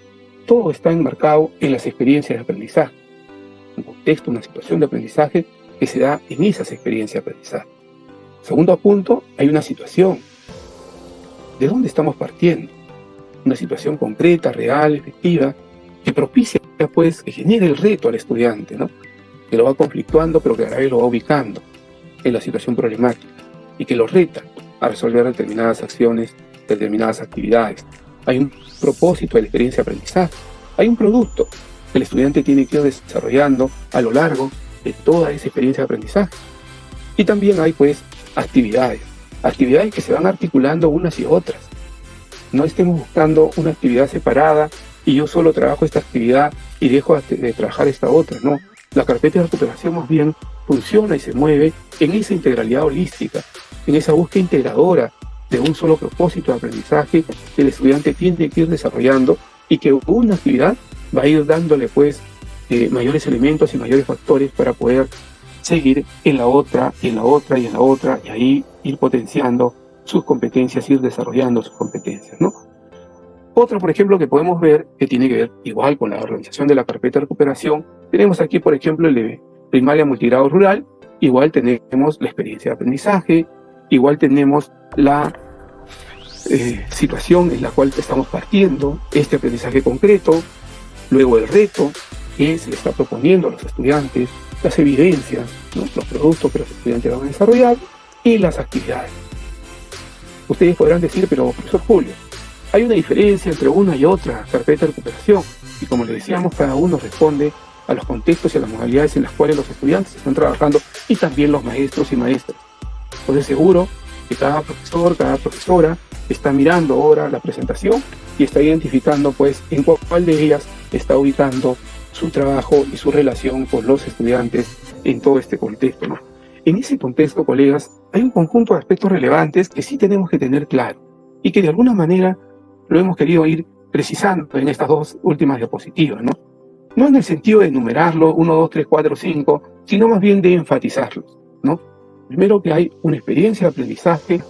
todo está enmarcado en las experiencias de aprendizaje, un contexto, una situación de aprendizaje que se da en esas experiencias de aprendizaje. Segundo punto, hay una situación. ¿De dónde estamos partiendo? Una situación concreta, real, efectiva, que propicia, pues, que genere el reto al estudiante, ¿no? Que lo va conflictuando, pero que a la vez lo va ubicando en la situación problemática y que lo reta a resolver determinadas acciones, determinadas actividades. Hay un propósito de la experiencia de aprendizaje, hay un producto que el estudiante tiene que ir desarrollando a lo largo de toda esa experiencia de aprendizaje. Y también hay, pues, actividades que se van articulando unas y otras. No estemos buscando una actividad separada y yo solo trabajo esta actividad y dejo de trabajar esta otra, no. La carpeta de recuperación más bien funciona y se mueve en esa integralidad holística, en esa búsqueda integradora de un solo propósito de aprendizaje que el estudiante tiene que ir desarrollando y que una actividad va a ir dándole, pues, mayores elementos y mayores factores para poder seguir en la otra, y en la otra, y en la otra, y ahí ir potenciando sus competencias, ir desarrollando sus competencias, ¿no? Otra, por ejemplo, que podemos ver, que tiene que ver igual con la organización de la carpeta de recuperación, tenemos aquí, por ejemplo, el de primaria multigrado rural, igual tenemos la experiencia de aprendizaje, igual tenemos la situación en la cual estamos partiendo, este aprendizaje concreto, luego el reto que se le está proponiendo a los estudiantes, las evidencias, ¿no? Los productos que los estudiantes van a desarrollar y las actividades. Ustedes podrán decir, pero profesor Julio, hay una diferencia entre una y otra carpeta de recuperación y como les decíamos, cada uno responde a los contextos y a las modalidades en las cuales los estudiantes están trabajando y también los maestros y maestras. Entonces seguro que cada profesor, cada profesora está mirando ahora la presentación y está identificando, pues, en cuál de ellas está ubicando su trabajo y su relación con los estudiantes en todo este contexto, ¿no? En ese contexto, colegas, hay un conjunto de aspectos relevantes que sí tenemos que tener claro y que de alguna manera lo hemos querido ir precisando en estas dos últimas diapositivas, ¿no? No en el sentido de enumerarlo, 1, 2, 3, 4, 5, sino más bien de enfatizarlos, ¿no? Primero, que hay una experiencia de aprendizaje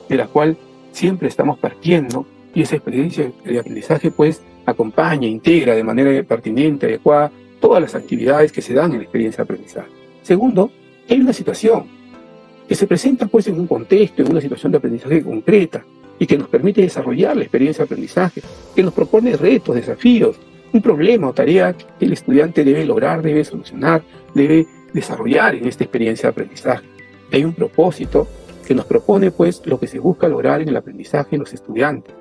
de la cual siempre estamos partiendo y esa experiencia de aprendizaje, pues, acompaña, integra de manera pertinente, adecuada, todas las actividades que se dan en la experiencia de aprendizaje. Segundo, hay una situación que se presenta, pues, en un contexto, en una situación de aprendizaje concreta y que nos permite desarrollar la experiencia de aprendizaje, que nos propone retos, desafíos, un problema o tarea que el estudiante debe lograr, debe solucionar, debe desarrollar en esta experiencia de aprendizaje. Hay un propósito que nos propone, pues, lo que se busca lograr en el aprendizaje de los estudiantes.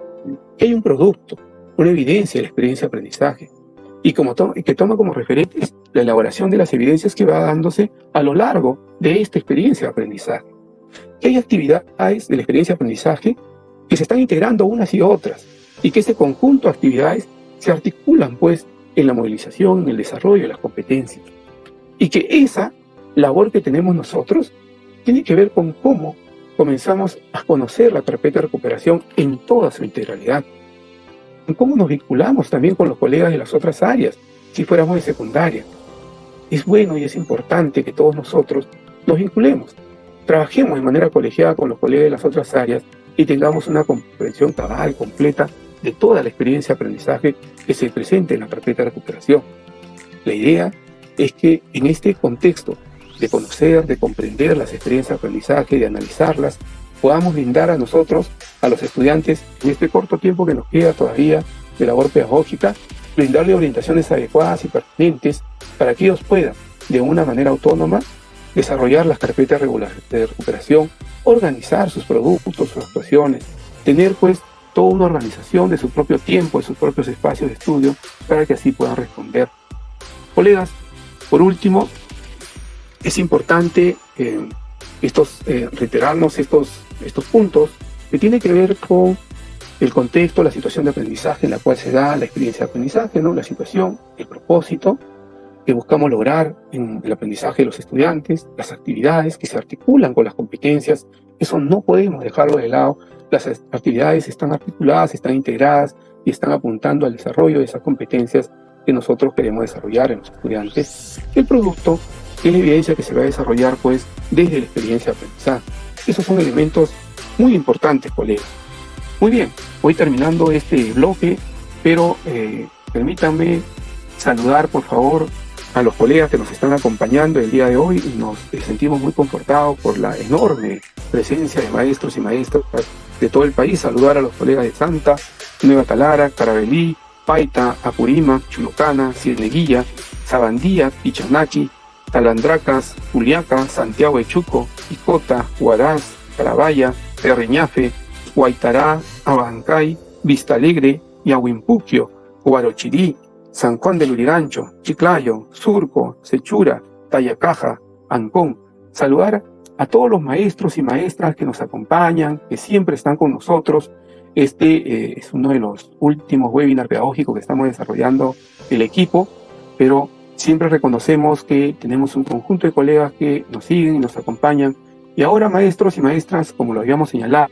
Hay un producto, una evidencia de la experiencia de aprendizaje y que toma como referentes la elaboración de las evidencias que va dándose a lo largo de esta experiencia de aprendizaje. Que hay actividades de la experiencia de aprendizaje que se están integrando unas y otras y que ese conjunto de actividades se articulan, pues, en la movilización, en el desarrollo de las competencias. Y que esa labor que tenemos nosotros tiene que ver con cómo comenzamos a conocer la carpeta de recuperación en toda su integralidad, en cómo nos vinculamos también con los colegas de las otras áreas, si fuéramos de secundaria. Es bueno y es importante que todos nosotros nos vinculemos, trabajemos de manera colegiada con los colegas de las otras áreas y tengamos una comprensión cabal, completa, de toda la experiencia de aprendizaje que se presente en la carpeta de recuperación. La idea es que en este contexto de conocer, de comprender las experiencias de aprendizaje, de analizarlas, podamos brindar a nosotros, a los estudiantes, en este corto tiempo que nos queda todavía de labor pedagógica, brindarle orientaciones adecuadas y pertinentes para que ellos puedan, de una manera autónoma, desarrollar las carpetas de recuperación, organizar sus productos, sus actuaciones, tener pues toda una organización de su propio tiempo, de sus propios espacios de estudio, para que así puedan responder. Colegas, por último, es importante reiterarnos estos puntos que tienen que ver con el contexto, la situación de aprendizaje en la cual se da la experiencia de aprendizaje, ¿no? La situación, el propósito que buscamos lograr en el aprendizaje de los estudiantes, las actividades que se articulan con las competencias. Eso no podemos dejarlo de lado. Las actividades están articuladas, están integradas y están apuntando al desarrollo de esas competencias que nosotros queremos desarrollar en los estudiantes. El producto es la evidencia que se va a desarrollar pues desde la experiencia de aprendizaje. Esos son elementos muy importantes, colegas. Muy bien, voy terminando este bloque, pero permítanme saludar por favor a los colegas que nos están acompañando el día de hoy y nos sentimos muy confortados por la enorme presencia de maestros y maestras de todo el país. Saludar a los colegas de Santa, Nueva Talara, Carabelí, Paita, Apurímac, Chulucana, Cieneguilla, Sabandía, Pichanachi, Talandracas, Juliaca, Santiago de Chuco, Icota, Huaraz, Carabaya, Terreñafe, Huaytará, Abancay, Vista Alegre, Yahuimpuquio, Huarochirí, San Juan del Lurigancho, Chiclayo, Surco, Sechura, Tayacaja, Ancón. Saludar a todos los maestros y maestras que nos acompañan, que siempre están con nosotros. Este es uno de los últimos webinars pedagógicos que estamos desarrollando el equipo, pero siempre reconocemos que tenemos un conjunto de colegas que nos siguen y nos acompañan. Y ahora, maestros y maestras, como lo habíamos señalado,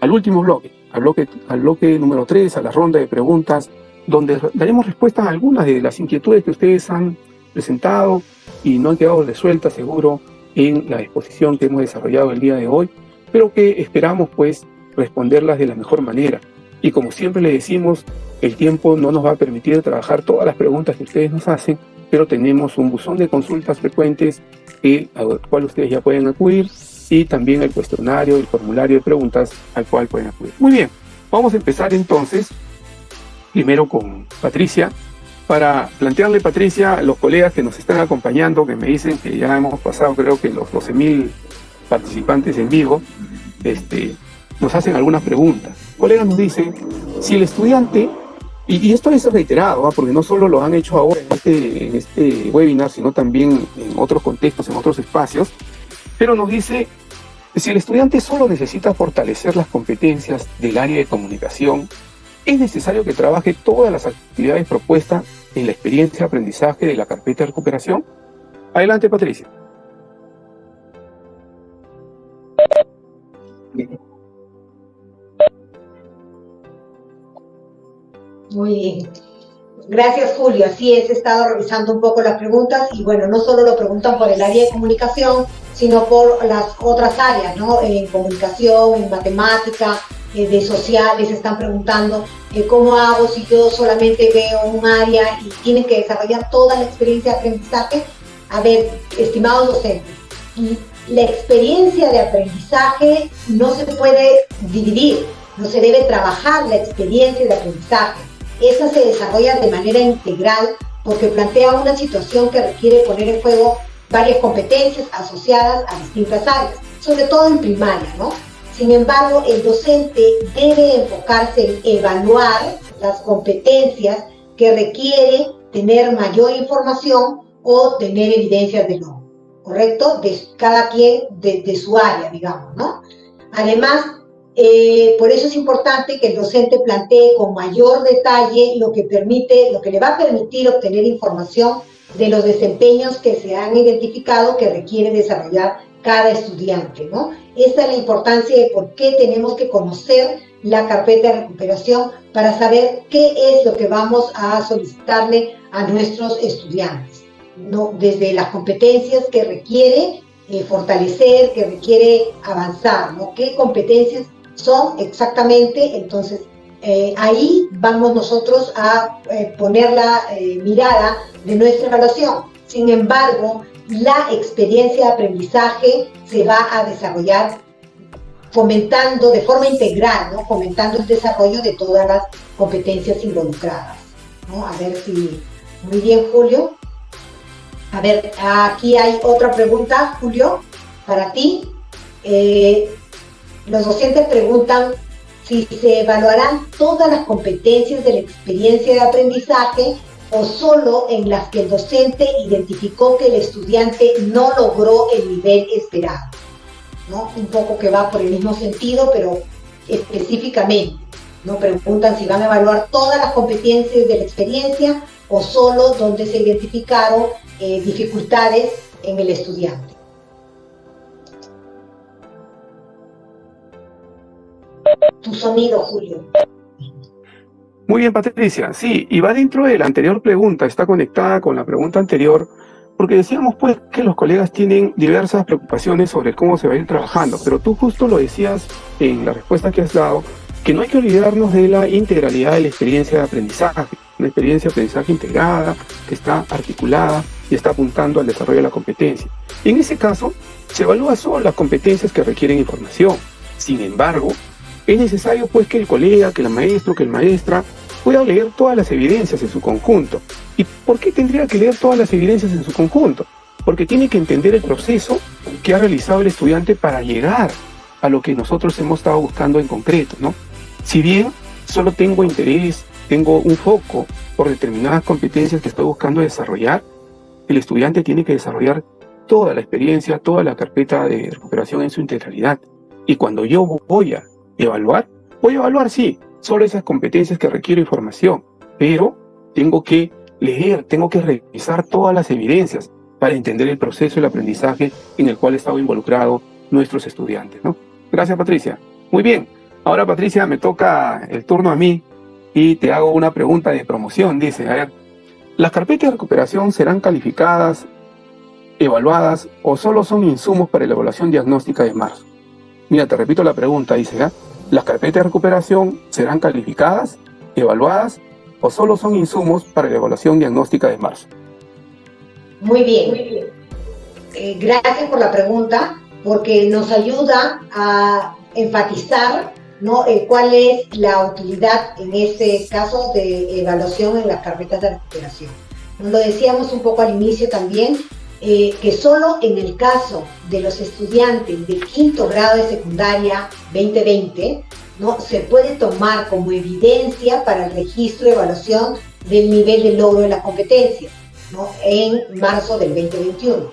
al último bloque, al bloque número 3, a la ronda de preguntas, donde daremos respuestas a algunas de las inquietudes que ustedes han presentado y no han quedado resueltas, seguro, en la exposición que hemos desarrollado el día de hoy, pero que esperamos, pues, responderlas de la mejor manera. Y como siempre les decimos, el tiempo no nos va a permitir trabajar todas las preguntas que ustedes nos hacen, pero tenemos un buzón de consultas frecuentes al cual ustedes ya pueden acudir, y también el cuestionario, el formulario de preguntas al cual pueden acudir. Muy bien, vamos a empezar entonces, primero con Patricia, para plantearle, Patricia, a los colegas que nos están acompañando, que me dicen que ya hemos pasado, creo que los 12.000 participantes en vivo, nos hacen algunas preguntas. Colegas nos dicen, si el estudiante, y esto es reiterado, porque no solo lo han hecho ahora en este webinar, sino también en otros contextos, en otros espacios, pero nos dice, si el estudiante solo necesita fortalecer las competencias del área de comunicación, ¿es necesario que trabaje todas las actividades propuestas en la experiencia de aprendizaje de la carpeta de recuperación? Adelante, Patricia. Muy bien. Gracias, Julio. Así es, he estado revisando un poco las preguntas y bueno, no solo lo preguntan por el área de comunicación, sino por las otras áreas, ¿no? En comunicación, en matemática, de sociales, están preguntando cómo hago si yo solamente veo un área y tienen que desarrollar toda la experiencia de aprendizaje. A ver, estimados docentes, la experiencia de aprendizaje no se puede dividir, no se debe trabajar la experiencia de aprendizaje. Esa se desarrolla de manera integral porque plantea una situación que requiere poner en juego varias competencias asociadas a distintas áreas, sobre todo en primaria, ¿no? Sin embargo, el docente debe enfocarse en evaluar las competencias que requiere tener mayor información o tener evidencias de logro, ¿correcto? De cada quien de su área, digamos, ¿no? Además, por eso es importante que el docente plantee con mayor detalle lo que le va a permitir obtener información de los desempeños que se han identificado que requiere desarrollar cada estudiante, ¿no? Esta es la importancia de por qué tenemos que conocer la carpeta de recuperación para saber qué es lo que vamos a solicitarle a nuestros estudiantes, ¿no? Desde las competencias que requiere fortalecer, que requiere avanzar, ¿no? ¿Qué competencias son exactamente? Entonces, ahí vamos nosotros a poner la mirada de nuestra evaluación. Sin embargo, la experiencia de aprendizaje se va a desarrollar fomentando de forma integral, ¿no? Fomentando el desarrollo de todas las competencias involucradas, ¿no? A ver si... Muy bien, Julio. A ver, aquí hay otra pregunta, Julio, para ti. Los docentes preguntan si se evaluarán todas las competencias de la experiencia de aprendizaje o solo en las que el docente identificó que el estudiante no logró el nivel esperado, ¿no? Un poco que va por el mismo sentido, pero específicamente, ¿no? Preguntan si van a evaluar todas las competencias de la experiencia o solo donde se identificaron dificultades en el estudiante. Tu sonido, Julio. Muy bien, Patricia. Sí, y va dentro de la anterior pregunta, está conectada con la pregunta anterior, porque decíamos pues que los colegas tienen diversas preocupaciones sobre cómo se va a ir trabajando, pero tú justo lo decías en la respuesta que has dado, que no hay que olvidarnos de la integralidad de la experiencia de aprendizaje, una experiencia de aprendizaje integrada, que está articulada y está apuntando al desarrollo de la competencia. Y en ese caso, se evalúa solo las competencias que requieren información. Sin embargo, es necesario pues que el colega, que el maestro, que el maestra pueda leer todas las evidencias en su conjunto. ¿Y por qué tendría que leer todas las evidencias en su conjunto? Porque tiene que entender el proceso que ha realizado el estudiante para llegar a lo que nosotros hemos estado buscando en concreto, ¿no? Si bien solo tengo interés, tengo un foco por determinadas competencias que estoy buscando desarrollar, el estudiante tiene que desarrollar toda la experiencia, toda la carpeta de recuperación en su integralidad. Y cuando yo voy a evaluar sí, solo esas competencias que requiero información, pero tengo que leer, tengo que revisar todas las evidencias para entender el proceso del aprendizaje en el cual han estado involucrados nuestros estudiantes, ¿no? Gracias, Patricia. Muy bien. Ahora, Patricia, me toca el turno a mí y te hago una pregunta de promoción. Dice, a ver, ¿las carpetas de recuperación serán calificadas, evaluadas o solo son insumos para la evaluación diagnóstica de marzo? Mira, te repito la pregunta, dice, ¿ya? ¿Las carpetas de recuperación serán calificadas, evaluadas o solo son insumos para la evaluación diagnóstica de marzo? Muy bien, muy bien. Gracias por la pregunta, porque nos ayuda a enfatizar, ¿no? Cuál es la utilidad en este caso de evaluación en las carpetas de recuperación. Nos lo decíamos un poco al inicio también, que solo en el caso de los estudiantes de quinto grado de secundaria 2020, ¿no? Se puede tomar como evidencia para el registro de evaluación del nivel de logro de la competencia, ¿no? En marzo del 2021.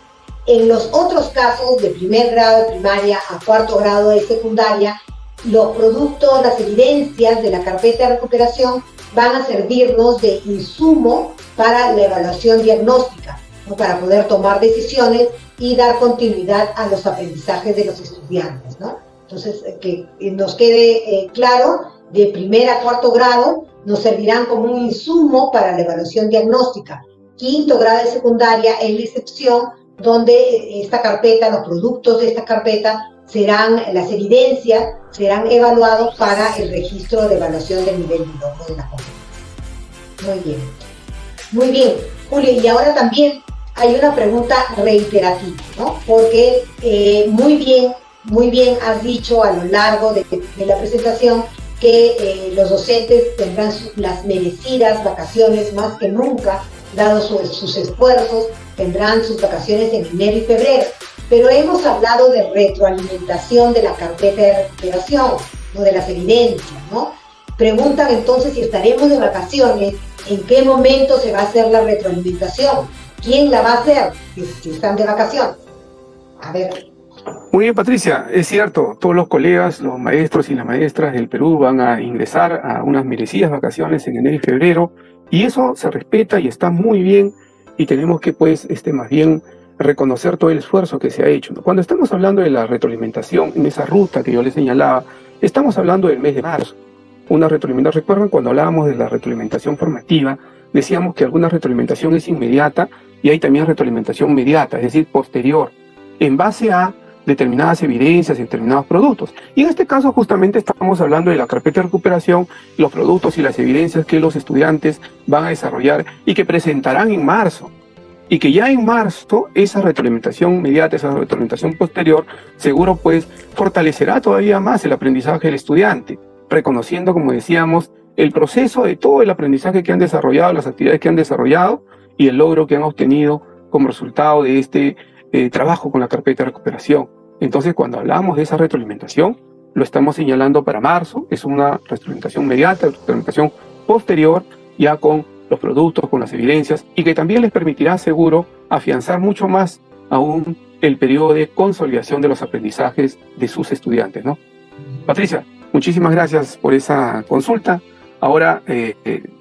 En los otros casos de primer grado de primaria a cuarto grado de secundaria, los productos, las evidencias de la carpeta de recuperación van a servirnos de insumo para la evaluación diagnóstica, ¿no? Para poder tomar decisiones y dar continuidad a los aprendizajes de los estudiantes, ¿no? Entonces, que nos quede claro, de primer a cuarto grado nos servirán como un insumo para la evaluación diagnóstica. Quinto grado de secundaria es la excepción, donde esta carpeta, los productos de esta carpeta, las evidencias serán evaluados para el registro de evaluación del nivel de logro de la competencia. Muy bien. Muy bien, Julio, y ahora también hay una pregunta reiterativa, ¿no? Porque muy bien has dicho a lo largo de la presentación que los docentes tendrán las merecidas vacaciones más que nunca, dado sus esfuerzos, tendrán sus vacaciones en enero y febrero. Pero hemos hablado de retroalimentación de la carpeta de recuperación, ¿no? De las evidencias, ¿no? Preguntan entonces si estaremos de vacaciones, ¿en qué momento se va a hacer la retroalimentación? ¿Quién la va a hacer si están de vacaciones? A ver. Muy bien, Patricia, es cierto, todos los colegas, los maestros y las maestras del Perú van a ingresar a unas merecidas vacaciones en enero y febrero, y eso se respeta y está muy bien, y tenemos que, pues, más bien reconocer todo el esfuerzo que se ha hecho, ¿no? Cuando estamos hablando de la retroalimentación en esa ruta que yo les señalaba, estamos hablando del mes de marzo. Una retroalimentación, recuerdan cuando hablábamos de la retroalimentación formativa, decíamos que alguna retroalimentación es inmediata y hay también retroalimentación mediata, es decir, posterior. en base a determinadas evidencias, determinados productos. Y en este caso justamente estamos hablando de la carpeta de recuperación, los productos y las evidencias que los estudiantes van a desarrollar y que presentarán en marzo. Y que ya en marzo esa retroalimentación inmediata, esa retroalimentación posterior, seguro pues fortalecerá todavía más el aprendizaje del estudiante, reconociendo, como decíamos, el proceso de todo el aprendizaje que han desarrollado, las actividades que han desarrollado y el logro que han obtenido como resultado de este trabajo con la carpeta de recuperación. Entonces, cuando hablamos de esa retroalimentación, lo estamos señalando para marzo, es una retroalimentación inmediata, retroalimentación posterior, ya con los productos, con las evidencias, y que también les permitirá, seguro, afianzar mucho más aún el periodo de consolidación de los aprendizajes de sus estudiantes, ¿no? Patricia, muchísimas gracias por esa consulta. Ahora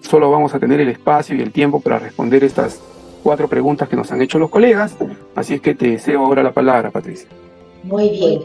solo vamos a tener el espacio y el tiempo para responder estas 4 preguntas que nos han hecho los colegas, así es que te cedo ahora la palabra, Patricia. Muy bien.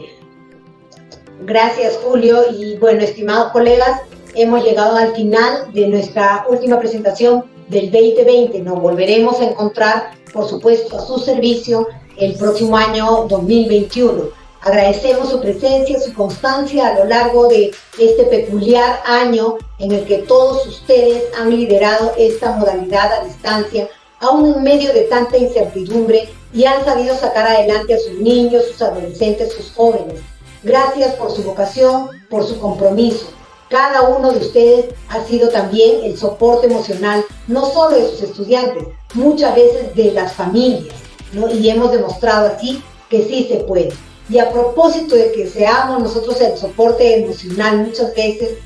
Gracias, Julio. Y bueno, estimados colegas, hemos llegado al final de nuestra última presentación del 2020. Nos volveremos a encontrar, por supuesto, a su servicio el próximo año 2021. Agradecemos su presencia, su constancia a lo largo de este peculiar año en el que todos ustedes han liderado esta modalidad a distancia, aún en medio de tanta incertidumbre, y han sabido sacar adelante a sus niños, sus adolescentes, sus jóvenes. Gracias por su vocación, por su compromiso. Cada uno de ustedes ha sido también el soporte emocional, no solo de sus estudiantes, muchas veces de las familias, ¿no? Y hemos demostrado así que sí se puede. Y a propósito de que seamos nosotros el soporte emocional muchas veces,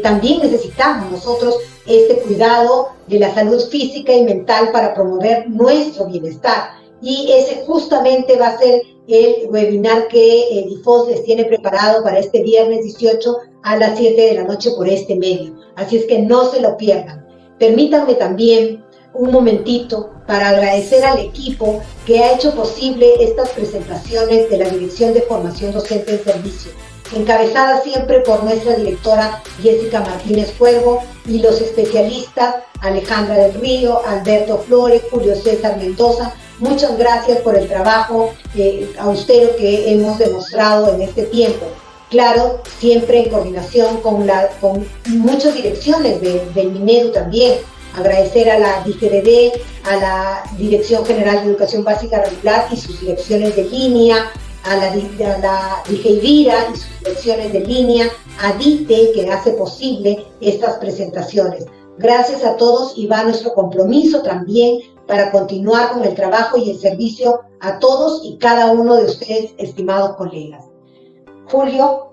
también necesitamos nosotros este cuidado de la salud física y mental para promover nuestro bienestar. Y ese justamente va a ser el webinar que Difos les tiene preparado para este viernes 18 a las 7 de la noche por este medio. Así es que no se lo pierdan. Permítanme también un momentito para agradecer al equipo que ha hecho posible estas presentaciones de la Dirección de Formación Docente en Servicio, encabezada siempre por nuestra directora Jessica Martínez Cuervo y los especialistas Alejandra del Río, Alberto Flores, Julio César Mendoza. Muchas gracias por el trabajo austero que hemos demostrado en este tiempo. Claro, siempre en coordinación con muchas direcciones del Minedu también. Agradecer a la DGDD, a la Dirección General de Educación Básica Regular y sus direcciones de línea, a la DGIVIRA y sus direcciones de línea, a DITE, que hace posible estas presentaciones. Gracias a todos, y va nuestro compromiso también para continuar con el trabajo y el servicio a todos y cada uno de ustedes, estimados colegas. Julio.